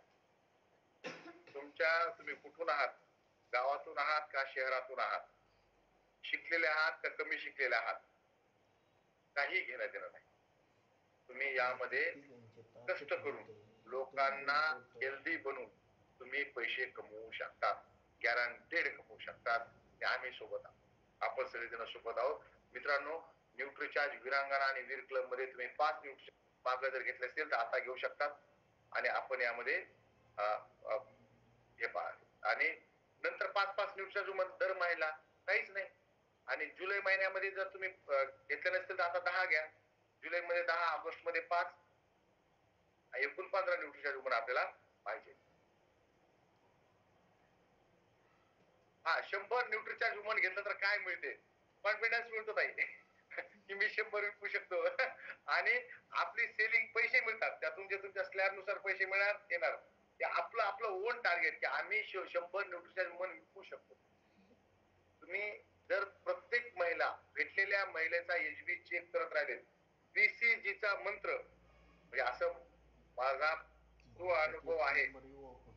तुम्ही कुठून आहात, गावातून आहात का शहरातून आहात, शिकलेले आहात का कमी शिकलेले आहात, काही घेणं देणं नाही. तुम्ही यामध्ये कष्ट करून लोकांना हेल्दी बनवून तुम्ही पैसे कमवू शकतात, गॅरंटेड कमवू शकतात. आम्ही सोबत आहोत, आपण सगळेजण सोबत आहोत. मित्रांनो, न्यूट्रीचार्ज वीरांगणा आणि वीर क्लब मध्ये तुम्ही 5 न्यूट्रीचार्ज मागे जर घेतले असतील तर आता घेऊ शकतात. आणि आपण यामध्ये हे पहा, आणि नंतर 5-5 न्यूट्रीचार्ज वुमन दर महिला, काहीच नाही. आणि जुलै महिन्यामध्ये जर तुम्ही घेतले नसतील तर आता 10 घ्या. जुलै मध्ये 10, ऑगस्ट मध्ये 5, एकूण 15 न्यूट्रीचार्ज वुमन आपल्याला पाहिजे. हा, 100 न्यूट्रीचार्ज वुमन घेतलं तर काय मिळते, कॉन्फिडन्स मिळतो ताई की मी 100 विकू शकतो. आणि आपली सेलिंग पैसे मिळतात, त्यातून जे तुमच्या स्लॅब नुसार पैसे मिळणार येणार, ते आपलं ओन टार्गेट की आम्ही 100 न्यूट्रीचार्ज वुमन विकू शकतो. तुम्ही जर प्रत्येक महिला, भेटलेल्या महिलेचा एचबी चेक करत राहिले, बीसीजीचा मंत्र, म्हणजे असं माझा तो अनुभव आहे,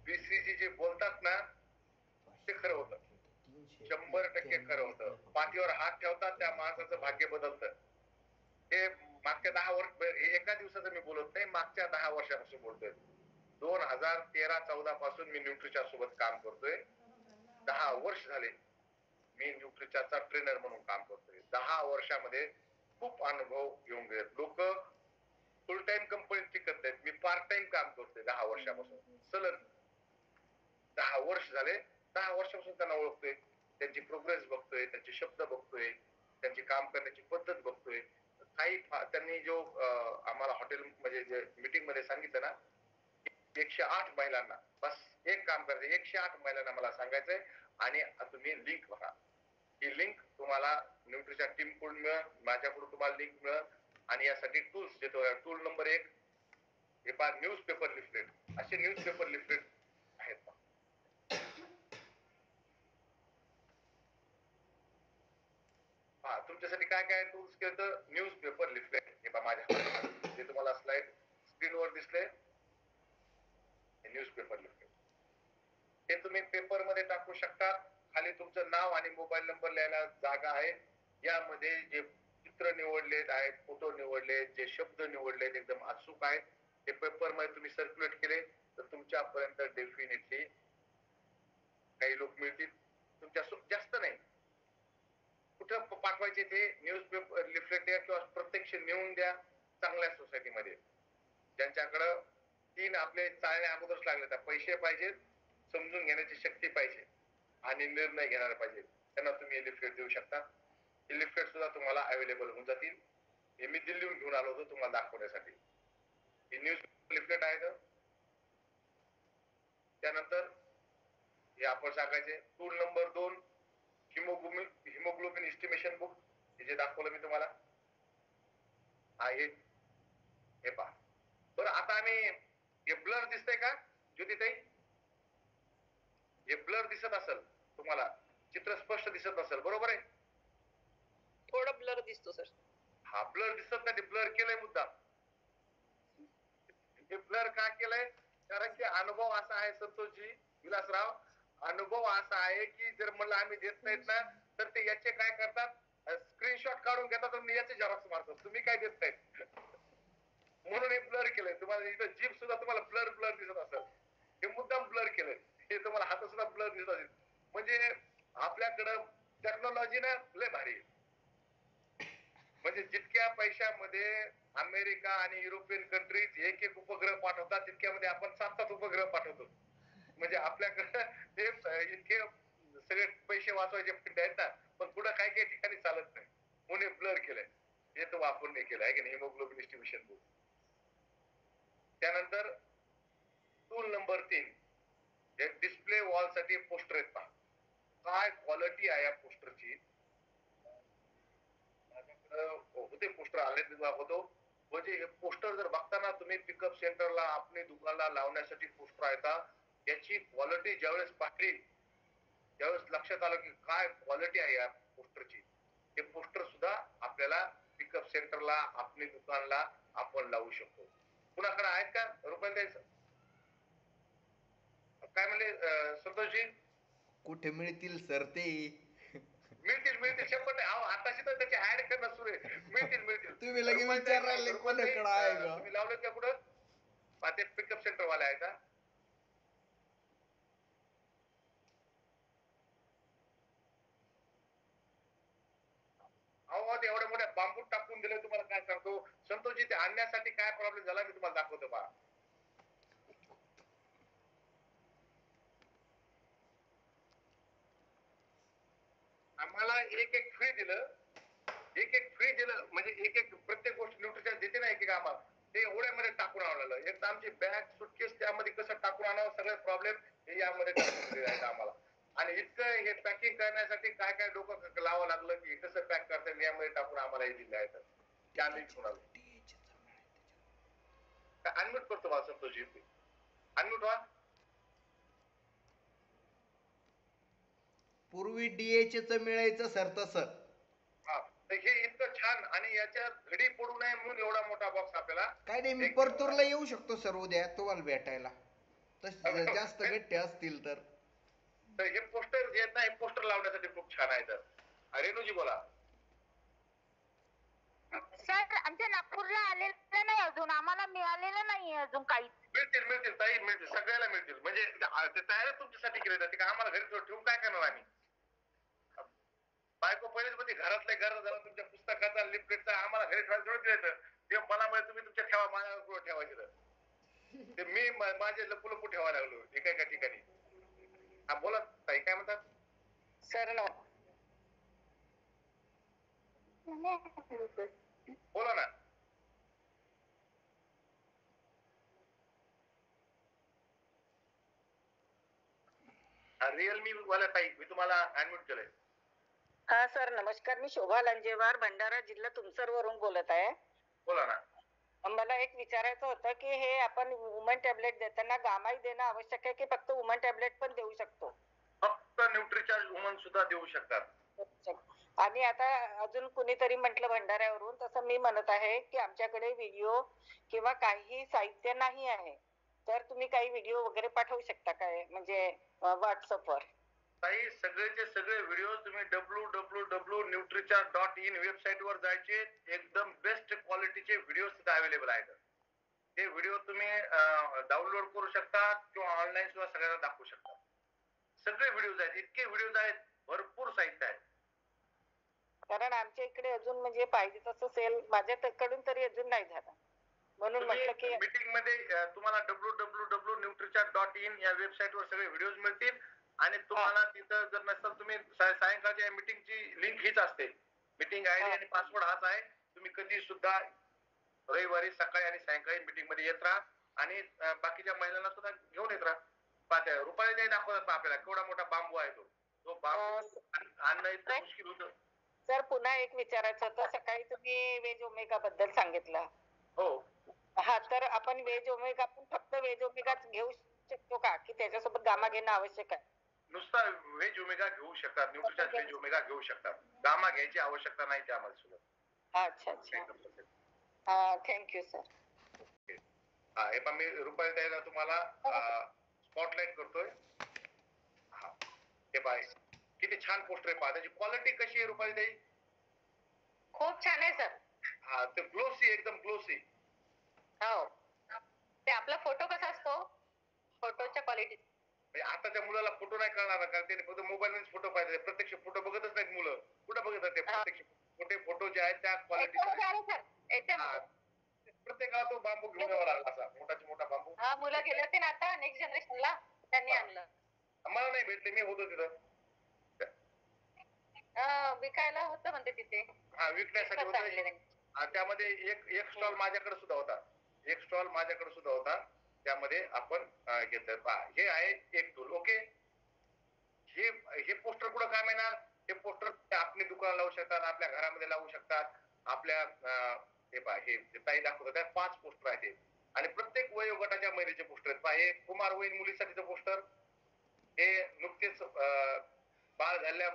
बीसीजी जे बोलतात ना ते खरं होतं, 100% खरं होतं. पाठीवर हात ठेवतात त्या माणसाचं भाग्य बदलतं. हे मागच्या 10 वर्ष, एका दिवसाचं मी बोलत नाही, मागच्या 10 वर्षापासून बोलतोय. 2013-14 पासून मी न्यूट्रीचार्ज सोबत काम करतोय. 10 वर्ष झाले मी न्यूट्रीचार्जचा ट्रेनर म्हणून काम करतोय. 10 वर्षामध्ये खूप अनुभव घेऊन गेले. लोक फुल टाइम कंपनीत टिकत नाहीत, मी पार्ट टाइम काम करतोय 10 वर्षापासून सलग. 10 वर्ष झाले, 10 वर्षापासून त्यांना ओळखतोय, त्यांची प्रोग्रेस बघतोय, त्यांचे शब्द बघतोय, त्यांची काम करण्याची पद्धत बघतोय. काही त्यांनी जो आम्हाला हॉटेल म्हणजे जे मीटिंग मध्ये सांगितलं ना, 108 महिलांना, बस एक काम करायचं, 108 महिलांना मला सांगायचंय आणि तुम्ही लिंक बघा. ही लिंक तुम्हाला न्यूट्रीच्या टीम कडून मिळेल, माझ्याकडून तुम्हाला लिंक मिळेल. आणि यासाठी टूल्स देतो. टूल नंबर 1 हे पहा न्यूज पेपर लिफलेट. असे न्यूज पेपर लिफलेट आहेत पहा. तुमच्यासाठी काय काय टूल्स केलं? न्यूज पेपर लिफलेट हे पहा माझ्या हातात जे तुम्हाला स्लाइड स्क्रीनवर दिसले न्यूज पेपर लिफलेट. हे तुम्ही पेपर मध्ये टाकू शकता. खाली तुमचं नाव आणि मोबाईल नंबर लिहायला जागा आहे. यामध्ये जे चित्र निवडलेत आहेत, फोटो निवडलेत, जे शब्द निवडलेत एकदम अचूक आहेत, ते पेपर मध्ये तुम्ही सर्क्युलेट केले तर तुमच्यापर्यंत डेफिनेटली काही लोक मिळतील. तुमच्या जास्त नाही, कुठं पाठवायचे ते न्यूज पेपर लिफलेट द्या किंवा प्रत्यक्ष नेऊन द्या चांगल्या सोसायटीमध्ये. ज्यांच्याकडं 3 आपले चालण्या अगोदरच लागले तर पैसे पाहिजेत, समजून घेण्याची शक्ती पाहिजे आणि निर्णय घेणारे पाहिजे, त्यांना तुम्ही लिफलेट देऊ शकता. हे लिफलेट सुद्धा तुम्हाला अवेलेबल होऊन जातील. हे मी दिल्लीहून घेऊन आलो होतो तुम्हाला दाखवण्यासाठी. हे न्यूज लिफलेट आहेत. त्यानंतर हे आपण सांगायचे tool number 2 haemoglobin estimation book, हे जे दाखवलं मी तुम्हाला आहे. हे पहा बरं. आता आम्ही हे ब्लर दिसतंय का ज्योतिताई? हे ब्लर दिसत असेल तुम्हाला, चित्र स्पष्ट दिसत नसेल, बरोबर आहे? थोडं ब्लर दिसतो सर. हा ब्लर दिसत नाही, ते ब्लर केलंय मुद्दा. हे ब्लर का केलंय? कारण की अनुभव असा आहे संतोषजी विलासराव, अनुभव असा आहे की जर म्हणलं आम्ही देत नाहीत ना तर ते याचे काय करतात, स्क्रीनशॉट काढून घेतात आणि याचे झेरॉक्स मारतात. तुम्ही काय देत नाहीत म्हणून हे ब्लर केलंय. तुम्हाला इथं जीप सुद्धा तुम्हाला ब्लर ब्लर दिसत असेल, हे मुद्दाम ब्लर केलंय. हे तुम्हाला हात सुद्धा ब्लर दिसत असेल. म्हणजे आपल्याकडं टेक्नॉलॉजी ना लय भारी आहे. म्हणजे जितक्या पैशामध्ये अमेरिका आणि युरोपियन कंट्रीज एक एक उपग्रह पाठवतात तितक्यामध्ये आपण 7 उपग्रह पाठवतो. म्हणजे आपल्याकडे ते इतके सगळे पैसे वाचवायचे आहेत ना, पण पुढे काही काही ठिकाणी चालत नाही म्हणून ब्लर केलंय. हे तर वापरून नाही केलं आहे की नाही हिमोग्लोबिन एस्टिमेशन बुक. त्यानंतर टूल नंबर 3 हे डिस्प्ले वॉल साठी पोस्टर आहेत पहा. काय क्वालिटी आहे या पोस्टरची. होते पोस्टर आले दाखवतो. म्हणजे हे पोस्टर जर बघताना तुम्ही पिकअप सेंटरला आपल्या दुकानाला लावण्यासाठी पोस्टर आहेत याची क्वालिटी ज्यावेळेस पाहिली त्यावेळेस लक्षात आलं की काय क्वालिटी आहे या पोस्टरची. हे पोस्टर सुद्धा आपल्याला पिकअप सेंटरला आपल्या दुकानला आपण लावू शकतो. कुणाकडे आहेत का रुपये? काय म्हणले संतोषजी? कुठे मिळतील सर ते? मिळतील मिळतील 100%. आताशी तर त्याची ऍड करणं सुरू आहे. मिळतील मिळतील. तुम्ही लगे विचारायला कोणाकडे आहे का? तुम्ही लावलेत का कुठं? ते पिकअप सेंटर वाले आहे का? अहो एवढ्या मोठ्या बांबू टाकून दिले तुम्हाला काय सांगतो संतोषजी. ते आणण्यासाठी काय प्रॉब्लेम झाला मी तुम्हाला दाखवतो पहा. आम्हाला एक एक फ्री दिलं, एक एक फ्री दिलं म्हणजे एक एक प्रत्येक गोष्ट न्यूट्रिशन देते ना एक एक आम्हाला. ते एवढ्यामध्ये टाकून आणलं. एक आमची बॅग सुटकेस त्यामध्ये कसं टाकून आणावं सगळे प्रॉब्लेम हे यामध्ये टाकून दिले आहेत आम्हाला. आणि इतकं हे पॅकिंग करण्यासाठी काय काय डोकं लावावं लागलं की कसं पॅक करता यामध्ये टाकून आम्हाला हे दिले आहेत. ते आम्ही घेऊन आलो. अनम्यूट करतो मला संतोषजी. अनम्यूट व्हा. पूर्वी DHA च मिळायचं सर तसं. हे इतकं छान आणि याच्यात घडी पडू नये म्हणून एवढा मोठा बॉक्स आपल्याला. काय नाही मी परतूरला येऊ शकतो सर उद्या तुम्हाला भेटायला. तसे जास्त गट्टे असतील तर. हे पोस्टर जे आहेत ना हे पोस्टर लावण्यासाठी खूप छान आहेत. रेणूजी बोला. सर आमच्या नागपूरला आलेलं नाही अजून, आम्हाला मिळालेलं नाही अजून काही. मिळतील मिळतील ताई मिळतील, सगळ्याला मिळतील. म्हणजे ते तयार तुमच्यासाठी केले जाते का आम्हाला घरी ठेवून काय करणार आम्ही? बायको पहिलेच म्हणजे घरातल्या घरात झाला तुमच्या पुस्तकाचा लिफलेटचा आम्हाला घरी ठेवायचं द्यायचं. ते मला तुम्ही तुमच्या ठेवा माझ्या ठेवायचे ते मी माझे लपू लपू ठेवायला लागलो एका एका ठिकाणी. हा बोला ताई काय म्हणतात? सर ना बोला ना. रिअलमी वाला ताई मी तुम्हाला अनम्यूट केलंय. हा सर नमस्कार. मी शोभा लांजेवार भंडारा जिल्हा तुमसर वरून बोलत आहे. बोला ना. मला एक विचारायचं होतं की हे आपण वुमन टॅबलेट देताना गामाई देणं आवश्यक आहे की फक्त वुमन टॅबलेट पण देऊ शकतो? फक्त न्यूट्रिचार्ज वुमन सुद्धा देऊ शकतात. आणि आता अजून कुणीतरी म्हटलं भंडाऱ्यावरून, तसं मी म्हणत आहे की आमच्याकडे व्हिडिओ किंवा काही साहित्य नाही आहे, तर तुम्ही काही व्हिडिओ वगैरे पाठवू शकता काय, म्हणजे व्हॉट्सअपवर? ताई सगळेचे सगळे व्हिडिओ तुम्ही www.nutricha.in वेबसाईट वर जायचे, एकदम बेस्ट क्वालिटीचे व्हिडिओ सुद्धा अवेलेबल आहेत. ते व्हिडिओ तुम्ही डाउनलोड करू शकता किंवा ऑनलाईन सुद्धा सगळ्यांना दाखवू शकता. सगळे व्हिडिओज आहेत, इतके व्हिडिओज आहेत, भरपूर साहित्य आहे. कारण आमच्या इकडे अजून म्हणजे पाहिजे तसं सेल माझ्याकडून तरी अजून नाही झालं, म्हणून म्हटलं की मीटिंग मध्ये तुम्हाला www.nutricha.in या वेबसाईट वर सगळे व्हिडिओज मिळतील आणि तुम्हाला तिथं जर नसेल तुम्ही सायंकाळच्या मीटिंगची लिंक हीच असते. मीटिंग आयडी आणि पासवर्ड हाच आहे. तुम्ही कधी सुद्धा रविवारी सकाळी आणि सायंकाळी मीटिंग मध्ये येत राहा आणि बाकीच्या महिलांना सुद्धा घेऊन येत राहा. रुपाली दाखवतात आपल्याला केवढा मोठा बांबू आहे तो बांबू आणणं इतकं मुश्किल होतं. सर पुन्हा एक विचारायचं होतं, सकाळी तुम्ही वेज ओमेगा बद्दल सांगितलं. हो. हा, तर आपण वेज ओमेगा पण फक्त वेज ओमेगाच घेऊ शकतो का, की त्याच्यासोबत गामा घेणं आवश्यक आहे? नुसता व्हेज ओमेगा घेऊ शकतात, न्यूट्रिचार्ज व्हेज ओमेगा घेऊ शकतात, गामा घ्यायची आवश्यकता नाही त्यामध्ये सुद्धा. अच्छा अच्छा, थँक्यू सर. हा, हे पण मी रुपाली ताईला तुम्हाला स्पॉटलाइट करतोय. हा, हे पाय किती छान पोस्टर आहे, पहा त्याची क्वालिटी कशी आहे रुपाली ताई? खूप छान आहे सर. हा, ते ग्लोसी, एकदम ग्लोसी. हो, ते आपला फोटो कसा असतो, फोटोच्या क्वालिटी. आताच्या मुलाला फोटो नाही कळणार, कारण त्यांनी फक्त मोबाईल मध्ये फोटो पाहिजे, प्रत्यक्ष फोटो बघतच नाहीत मुलं. कुठं बघतात ते प्रत्यक्ष फोटो जे आहेत त्या क्वालिटी. प्रत्येकाला तो बांबू घेऊन यावा लागला, असा मोठा बांबू. हा, मुलं गेले होते ना आता नेक्स्ट जनरेशनला, त्यांनी आणलं. मला नाही भेटले, मी होतो तिथं. विकायला होतं म्हणते तिथे. हा, विकण्यासाठी होतं. त्यामध्ये एक स्टॉल माझ्याकडे सुद्धा होता. त्यामध्ये आपण घेतलं. हे आहे एक टूल. ओके, हे पोस्टर कुठं काम येणार? हे पोस्टर आपली दुकान लावू शकतात, आपल्या घरामध्ये लावू शकतात. आपल्या हे ताई दाखवतात 5 पोस्टर आहेत आणि प्रत्येक वयोगटाच्या महिलेचे पोस्टर आहेत. हे कुमारवयीन मुलीसाठीचं पोस्टर, हे नुकतेच बाळ झालेल्या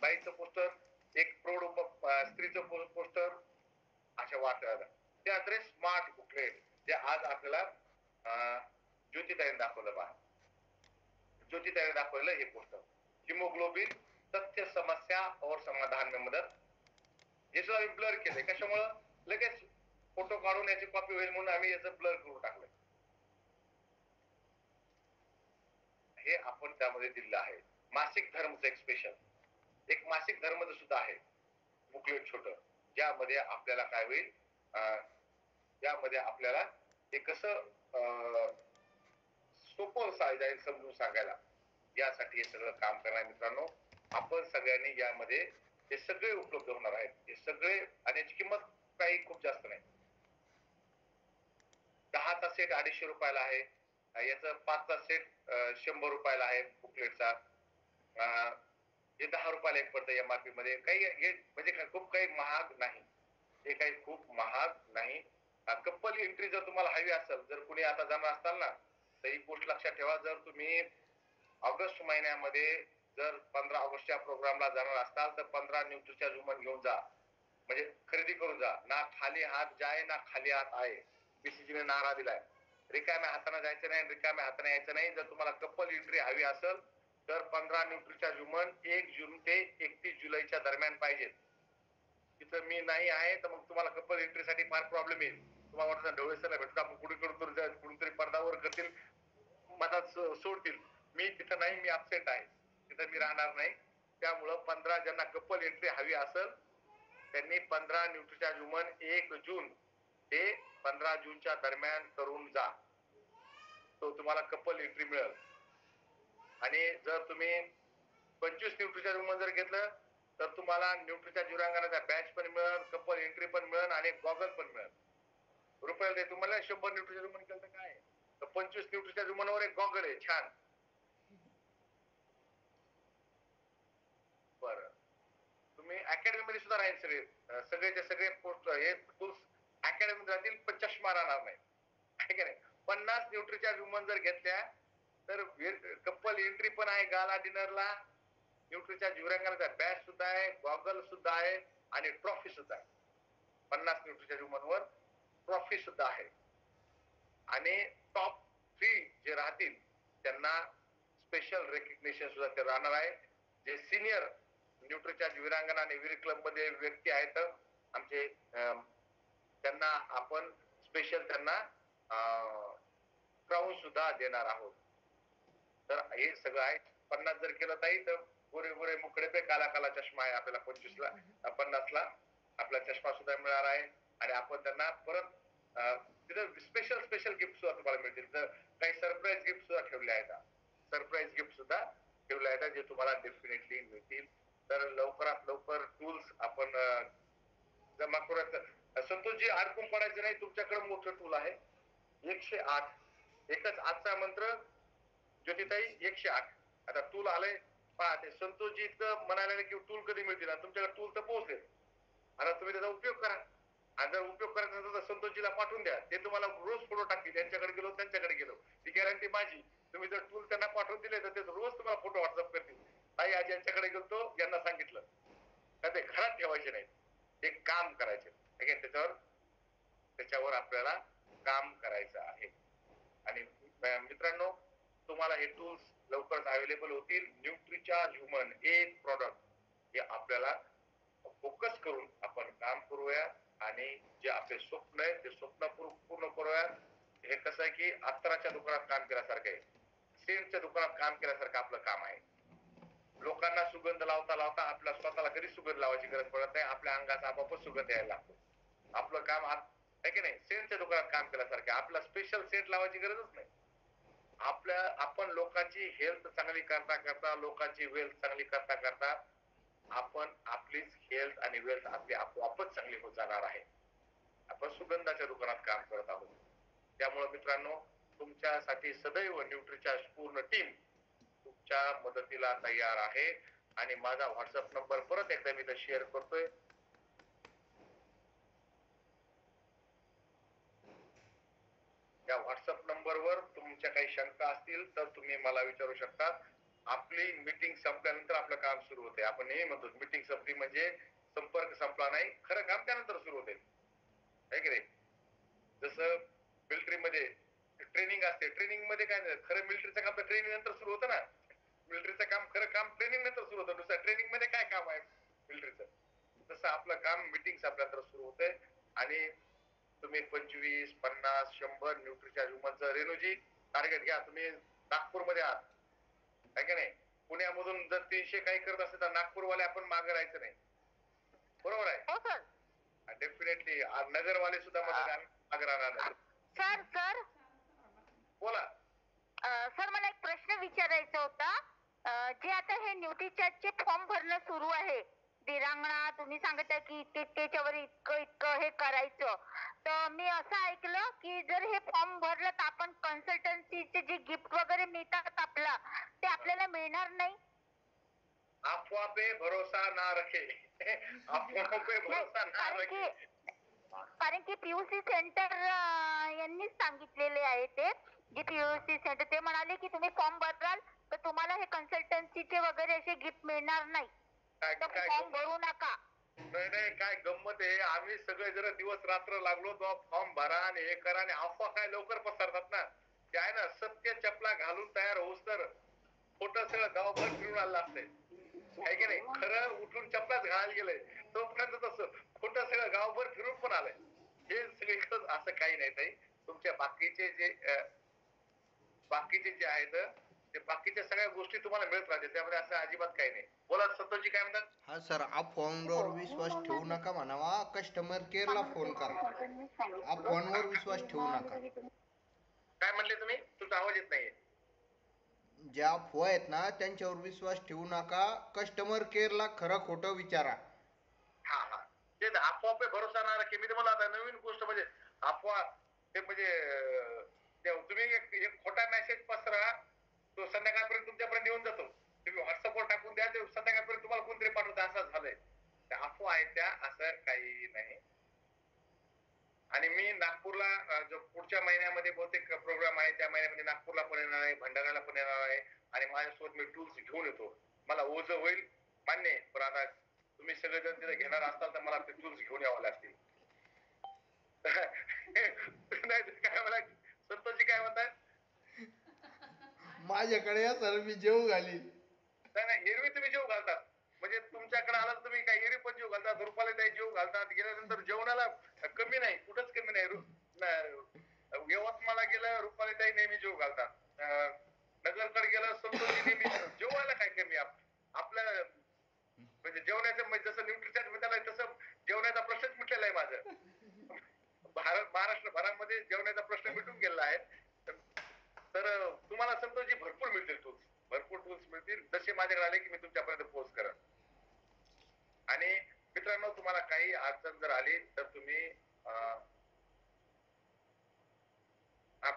बाईचं पोस्टर, एक प्रौढ स्त्रीचं पोस्टर, अशा वाटतात. त्यानंतर स्मार्ट बुकलेट जे आज आपल्याला ज्योतिताईने दाखवलं. ज्योतिताईने दाखवलेलं हे पोस्टर, हिमोग्लोबिन तथ्य समस्या और समाधान में मदत. हे सुद्धा आम्ही ब्लर केलंय. कशामुळं? लगेच फोटो काढून याची कॉपी होईल म्हणून आम्ही याचं ब्लर करून टाकलंय. हे आपण त्यामध्ये दिलेलं आहे. मासिक धर्मचं एक स्पेशल, एक मासिक धर्मचं सुद्धा आहे बुकलेट छोट, ज्यामध्ये आपल्याला काय होईल, यामध्ये आपल्याला हे कसं सोपं जाईल समजून सांगायला, यासाठी हे सगळं काम करणार मित्रांनो. आपण सगळ्यांनी यामध्ये हे सगळे उपलब्ध होणार आहेत. हे सगळे, आणि याची किंमत काही खूप जास्त नाही. 10चा सेट 250 रुपयाला आहे. याचा 5चा सेट 100 रुपयाला आहे बुकलेटचा. हे 10 रुपयाला एक पडतं एमआरपी मध्ये. काही हे म्हणजे खूप काही महाग नाही, हे काही खूप महाग नाही. कपल एंट्री जर तुम्हाला हवी असेल, जर कुणी आता जाणार असताल ना, तर ही गोष्ट लक्षात ठेवा. जर तुम्ही ऑगस्ट महिन्यामध्ये जर 15 ऑगस्टच्या प्रोग्रामला जाणार असाल तर 15 न्यूट्रिचार्ज वुमन घेऊन जा, म्हणजे खरेदी करून जा. ना खाली हात जाय ना खाली हात आहे, बीसीजीने नारा दिलाय. रिकाम्या हाताने जायचं नाही, रिकाम्या हाताने यायचं नाही. जर तुम्हाला कपल एंट्री हवी असेल तर 15 न्यूट्रिचार्ज वुमन 1 जून ते 31 जुलैच्या दरम्यान पाहिजेत. तिथं मी नाही आहे तर मग तुम्हाला कपल एंट्रीसाठी फार प्रॉब्लेम येईल. तुम्हाला वाटतं ढवळेसरला भेटून आपण कुणीतरी पडदावर करतील, मधात सोडतील. मी तिथं नाही, मी अब्सेंट आहे, तिथं मी राहणार नाही. त्यामुळं 15 ज्यांना कपल एंट्री हवी असेल त्यांनी 15 न्यूट्रिचार्ज वुमन 1 जून ते 15 जूनच्या दरम्यान करून जा, तो तुम्हाला कपल एंट्री मिळेल. आणि जर तुम्ही 25 न्यूट्रिचार्ज वुमन जर घेतलं तर तुम्हाला न्यूट्रिचार्ज युरांगणाचा बॅच पण मिळेल, कपल एंट्री पण मिळेल आणि गॉगल पण मिळेल. रुपयाला ते तुम्हाला 100 न्यूट्रिचार्ज वुमन केलं तर काय, तर 25 न्यूट्रिचार्ज वुमनवर एक गॉगल आहे छान. बरं, तुम्ही अकॅडमी मध्ये सुद्धा राहील. सगळेचे सगळे पोस्ट हे टूल्स अकॅडमीत राहतील पण चष्मा राहणार नाही, आहे का नाही. 50 न्यूट्रीचार्ज वुमन जर घेतल्या तर कपल एंट्री पण आहे गाला डिनरला, न्यूट्रीचार्ज विरांगणाचा बॅच सुद्धा आहे, गॉगल सुद्धा आहे आणि ट्रॉफी सुद्धा आहे. 50 न्यूट्रीचार्ज वुमन वर ट्रॉफी सुद्धा आहे. आणि टॉप 3 जे राहतील त्यांना स्पेशल रेकग्निशन सुद्धा ते राहणार आहे. जे सिनियर न्यूट्रीचार्ज विरांगणा आणि वीर क्लब मध्ये व्यक्ती आहेत आमचे, त्यांना आपण स्पेशल त्यांना क्राऊन सुद्धा देणार आहोत. तर हे सगळं आहे. 50 जर केलं ताई तर गोरे गोरे मुकडे पे काला काला चष्मा आहे आपल्याला 25 ला, 50 ला आपला चष्मा सुद्धा मिळणार आहे. आणि आपण त्यांना परत तिथं स्पेशल गिफ्ट सुद्धा तुम्हाला मिळतील. तर काही सरप्राईज गिफ्ट सुद्धा ठेवले आहेत, सरप्राईज गिफ्ट सुद्धा ठेवले आहेत जे तुम्हाला डेफिनेटली मिळतील. तर लवकरात लवकर टूल्स आपण जमा करूयात. संतोषजी अडकून पडायचं नाही, तुमच्याकडे मोठं टूल आहे 108. एकच आजचा मंत्र ज्योतिताई 108. आता टूल आलंय पहा. ते संतोषजी इतकं म्हणायला की टूल कधी मिळतील, आणि तुमच्याकडे टूल तर पोहोचले. आता तुम्ही त्याचा उपयोग करा. आणि जर उपयोग करायचा असेल तर संतोषजीला पाठवून द्या, ते तुम्हाला रोज फोटो टाकतील. यांच्याकडे गेलो त्यांच्याकडे गेलो, ती गॅरंटी माझी. तुम्ही जर टूल त्यांना पाठवून दिले तर ते रोज तुम्हाला फोटो व्हॉट्सअप करतील. ताई आज यांच्याकडे गेलो, यांना सांगितलं का. ते घरात ठेवायचे नाही, ते काम करायचे. त्याच्यावर आपल्याला काम करायचं आहे. आणि मित्रांनो तुम्हाला हे टूल्स लवकरच अवेलेबल होतील. न्यूट्रीचार्ज ह्युमन एक प्रॉडक्ट हे आपल्याला फोकस करून आपण काम करूया आणि जे आपले स्वप्न आहे ते स्वप्न पूर्ण करूया. हे कसं आहे की अत्तराच्या दुकानात काम केल्यासारखं आहे, सेंटच्या दुकानात काम केल्यासारखं आपलं काम आहे. लोकांना सुगंध लावता लावता आपल्या स्वतःला कधी सुगंध लावायची गरज पडत नाही. आपल्या अंगाचा आपोआपच सुगंध यायला लागतो. आपलं काम आहे की नाही, सेंटच्या दुकानात काम केल्यासारखं. आपला स्पेशल सेंट लावायची गरजच नाही. आपण लोकांची हेल्थ चांगली करता करता, लोकांची वेल्थ चांगली करता करता आपण आपलीच हेल्थ आणि वेल्थ आपली आपोआपच चांगली होत जाणार आहे. आपण सुगंधाच्या दुकानात काम करत आहोत. त्यामुळे मित्रांनो तुमच्यासाठी सदैव न्यूट्रीचार्ज पूर्ण टीम तुमच्या मदतीला तयार आहे. आणि माझा व्हॉट्सअप नंबर परत एकदा मी इथे शेअर करतोय. या व्हॉट्सअप नंबरवर तुमच्या काही शंका असतील तर तुम्ही मला विचारू शकता. आपली मीटिंग संपल्यानंतर आपलं काम सुरू होते. आपण नेहमी म्हणतो मीटिंग संपली म्हणजे संपर्क संपला नाही, खरं काम त्यानंतर सुरू होते, आहे की नाही. जसं मिलिटरी मध्ये ट्रेनिंग असते, ट्रेनिंग मध्ये काय खरं मिलिटरीचं काम तर ट्रेनिंग नंतर सुरू होतं ना. मिलिटरीचं काम खरं काम ट्रेनिंग नंतर सुरू होतं. नुसतं ट्रेनिंग मध्ये काय काम आहे मिलिटरीचं, तसं आपलं काम मीटिंग संपल्यानंतर सुरू होते. आणि तुम्ही 25, 50, 100 न्यूट्रीचार्ज ह्युमनचं रेणूजी टार्गेट घ्या. तुम्ही नागपूरमध्ये आहात, आहे का नाही. पुण्यामधून जर 300 काही करत असेल तर नागपूरवाले आपण मागे राहायचं नाही, बरोबर आहे. डेफिनेटली नगरवाले सुद्धा मागे राहणार नाही. सर बोला. सर मला एक प्रश्न विचारायचा होता. जे आता हे न्यूट्रीचार्जचे फॉर्म भरणं सुरू आहे, दिरांगणा तुम्ही सांगत आहे की त्याच्यावर इतकं हे करायचं, तर मी असं ऐकलं की जर हे फॉर्म भरलं तर आपण कन्सल्टन्सीचे जे गिफ्ट वगैरे मिळतात आपला, ते आपल्याला मिळणार नाही. अफवा पे भरोसा ना रखे. अफवा पे भरोसा ना रखे. कारण की पीयूसी सेंटर यांनीच सांगितलेले आहे. ते जे पीयूसी सेंटर ते म्हणाले की तुम्ही फॉर्म भराल तर तुम्हाला हे कन्सल्टन्सीचे वगैरे असे गिफ्ट मिळणार नाही, तर फॉर्म भरू नका. नाही काय गंमत आहे. आम्ही सगळे जर दिवस रात्र लागलो तेव्हा फॉर्म भरा आणि हे करा. आणि अफवा काय लवकर पसरतात ना. ते आहे ना, सत्य चपला घालून तयार होऊस तर खोटं सगळं गावभर फिरून आलं असतंय, आहे की नाही. खरं उठून चपलाच घालायला गेलंय तोपर्यंत तसं खोटं सगळं गावभर फिरून पण आलंय. हे सगळीकडे असं काही नाही ताई. तुमच्या बाकीचे जे आहेत ते बाकीच्या सगळ्या गोष्टी तुम्हाला मिळत राहतील, त्यामध्ये असं अजिबात काही नाही. बोला संतोषजी काय म्हणतात. हा सर, फोनवर विश्वास ठेवू नका म्हणावा, कस्टमर केअरला फोन करा. फोनवर विश्वास ठेवू नका. काय म्हणले तुम्ही, तुमचा आवाज येत नाहीये. ज्या अफवा आहेत ना त्यांच्यावर विश्वास ठेवू नका, कस्टमर केअरला खरं खोटं विचारा. हा ते अफवा पे भरोसा ना रखे. मी तुम्हाला आता नवीन गोष्ट म्हणजे अफवा ते म्हणजे तुम्ही एक खोटा मेसेज पसरा, तो संध्याकाळपर्यंत तुमच्यापर्यंत येऊन जातो. तुम्ही व्हॉट्सअपवर टाकून द्या, ते संध्याकाळपर्यंत तुम्हाला कोणतरी पाठवतं. असं झालंय. त्या अफवा आहेत त्या, असं काही नाही. आणि मी नागपूरला जो पुढच्या महिन्यामध्ये बहुतेक प्रोग्राम आहे त्या महिन्यामध्ये नागपूरला पण येणार आहे, भंडाऱ्याला पण येणार आहे आणि माझ्यासोबत मी टूल्स घेऊन येतो. मला ओझं होईल मान्य आहे, पण आता तुम्ही सगळेजण तिथे घेणार असाल तर मला ते टूल्स घेऊन यावं लागतील. नाही काय म्हणा संतोषजी काय म्हणताय? माझ्याकडे या सर मी जेव घालीन. नाही एरवी तुम्ही जेव घालतात म्हणजे तुमच्याकडे आला तुम्ही काय एरवी पण जेव घालतात, रुपाली ताई जेव घालतात, गेल्यानंतर जेवणाला कमी नाही, कुठंच कमी नाही. यवतमाळला गेलं रुपाली ताई नेहमी जेव घालतात, नगरकडे गेलं संतोषजी नेहमी जेवायला काय कमी आपल्या म्हणजे जेवणाचं म्हणजे जसं न्यूट्रिशन मिळालंय तसं जेवणाचा प्रश्नच मिटलेला आहे माझं. महाराष्ट्र भरामध्ये जेवणाचा प्रश्न मिटून गेलेला आहे. तर तुम्हाला संतोषजी भरपूर मिळतील टूल्स, भरपूर टूल्स मिळतील. जसे माझ्याकडे आले की मी तुमच्यापर्यंत पोस्ट करेन. आणि मित्रांनो तुम्हाला काही अडचण जर आली तर तुम्ही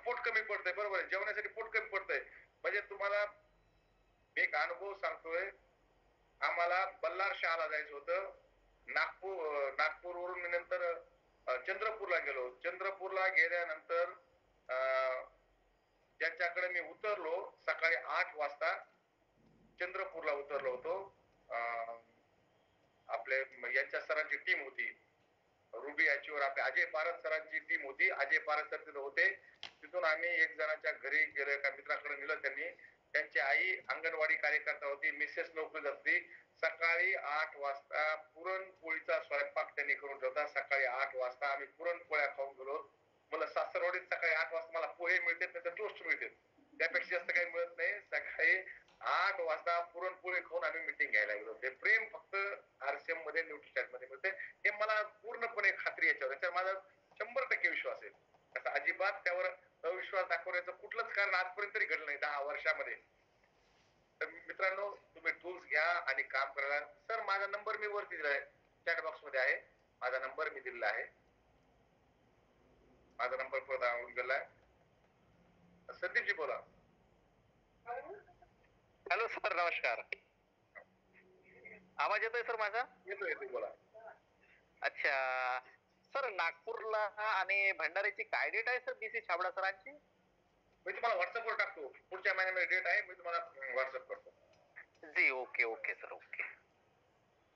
पोट कमी पडतंय, बरोबर आहे, जेवणासाठी पोट कमी पडतंय म्हणजे तुम्हाला एक अनुभव सांगतोय. आम्हाला बल्लार शहाला जायचं होतं. नागपूरवरून मी नंतर चंद्रपूरला गेलो. चंद्रपूरला गेल्यानंतर ज्यांच्याकडे मी उतरलो सकाळी 8 वाजता चंद्रपूरला उतरलो होतो. आपले यांच्या सरांची टीम होती, रुबी अचीवर आपले अजय पारस सरांची टीम होती. अजय पारस सर तिथे होते. तिथून आम्ही एक जणांच्या घरी गेलो, एका मित्राकडे नेलं त्यांनी. त्यांची आई अंगणवाडी कार्यकर्ता होती, मिसेस नोकरी होती. सकाळी 8 वाजता पुरणपोळीचा स्वयंपाक त्यांनी करून ठेवता. सकाळी 8 वाजता आम्ही पुरणपोळ्या खाऊन गेलो. मला सासरवाडीत सकाळी 8 वाजता मला पोहे मिळतात नाही तर टोस्ट मिळतात, त्यापेक्षा जास्त काही मिळत नाही. सकाळी 8 वाजता पुरणपोळी खाऊन आम्ही मिटिंग घ्यायला गेलो. ते प्रेम फक्त आरसीएम मध्ये न्यूट्रिचॅट मध्ये मिळते, हे मला पूर्णपणे खात्री याच्यावर माझा 100% विश्वास आहे. असं अजिबात त्यावर अविश्वास दाखवण्याचं कुठलंच कारण आजपर्यंत तरी घडलं नाही 10 वर्षामध्ये. तर मित्रांनो तुम्ही टूल्स घ्या आणि काम करा. सर माझा नंबर मी वरती दिलाय, चॅट बॉक्स मध्ये आहे, माझा नंबर मी दिलेला आहे. माझा नंबर परत आवडून गेलाय. संदीपजी बोला. हॅलो सर नमस्कार, आवाज येतोय सर माझा? येतोय बोला. अच्छा सर, नागपूरला आणि भंडाऱ्याची काय डेट आहे सर बीसी छाबडा सरांची? मी तुम्हाला व्हॉट्सअपवर टाकतो, पुढच्या महिन्यामध्ये डेट आहे, मी तुम्हाला व्हॉट्सअप करतो. जी ओके ओके सर ओके.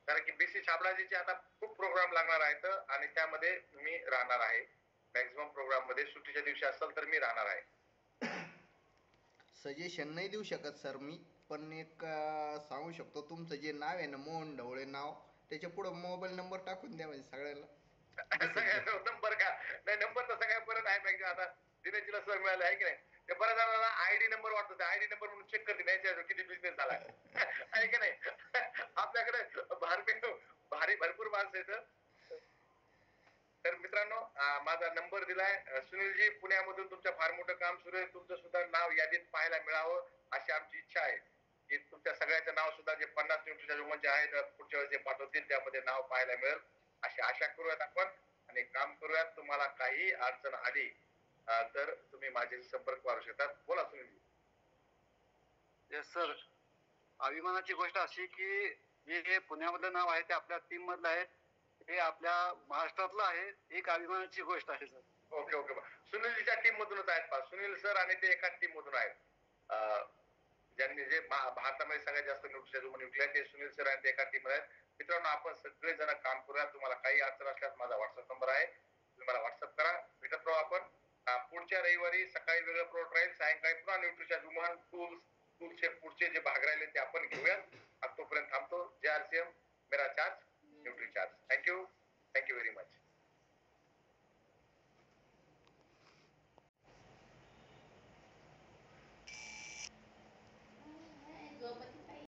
कारण की बीसी छाबडाजीचे आता खूप प्रोग्राम लागणार आहेत आणि त्यामध्ये मी राहणार आहे. मॅक्झिमम प्रोग्राम मध्ये सुट्टीच्या दिवशी असेल तर मी राहणार आहे. सजेशन नाही देऊ शकत सर मी, पण एक सांगू शकतो, तुमचं जे नाव आहे ना मोहन ढवळे नाव, त्याच्या पुढे मोबाईल नंबर टाकून द्या म्हणजे सगळ्याला. नंबर का नाही, नंबर तर सगळ्यापर्यंत आहे मॅक्झिमम. आता दिनेशला सर मिळाले आहे की नाही, ते बऱ्याच जणांना आयडी नंबर वाटतो, आयडी नंबर म्हणून चेक करते नाही किती बिझनेस झाला आहे की नाही. आपल्याकडे भारी भरपूर माणसं येतं. तर मित्रांनो माझा नंबर दिलाय. सुनीलजी पुण्यामधून तुमचं फार मोठं काम सुरू आहे, तुमचं सुद्धा नाव यादीत पाहायला मिळावं अशी आमची इच्छा आहे की तुमच्या सगळ्याचं नाव सुद्धा जे 50 न्यूट्रिशन वुमन जे आहेत पुढच्या वेळेस जे पाठवतील त्यामध्ये नाव पाहायला मिळेल अशी आशा करूयात आपण आणि काम करूयात. तुम्हाला काही अडचण आली तर तुम्ही माझ्याशी संपर्क करू शकतात. बोला सुनीलजी. येस सर, अभिमानाची गोष्ट अशी की हे पुण्यामधलं नाव आहे ते आपल्या टीम मधलं आहे, हे आपल्या महाराष्ट्रातलं आहे, एक अभिमानाची गोष्ट आहे सर. ओके ओके, सुनीलजीच्या टीम मधूनच आहेत. सुनील सर आणि ते एकाच टीम मधून आहेत, ज्यांनी जे भारतामध्ये सगळ्यात जास्त न्यूट्रिशन विकले ते सुनील सर आणि ते एका टीम मध्ये आहेत. मित्रांनो आपण सगळे जण काम करूया. तुम्हाला काही अडचण असल्यास माझा व्हॉट्सअप नंबर आहे, तुम्ही मला व्हॉट्सअप करा. भेटत राहू आपण. पुढच्या रविवारी सकाळी वेगळं प्रोडक्ट राहील, सायंकाळी पुन्हा न्यूट्रिशन वुमन टूल्सचे पुढचे जे भाग राहिले ते आपण घेऊयात. तोपर्यंत थांबतो. जे आरसीएम मेरा charge nutri charge. Thank you very much.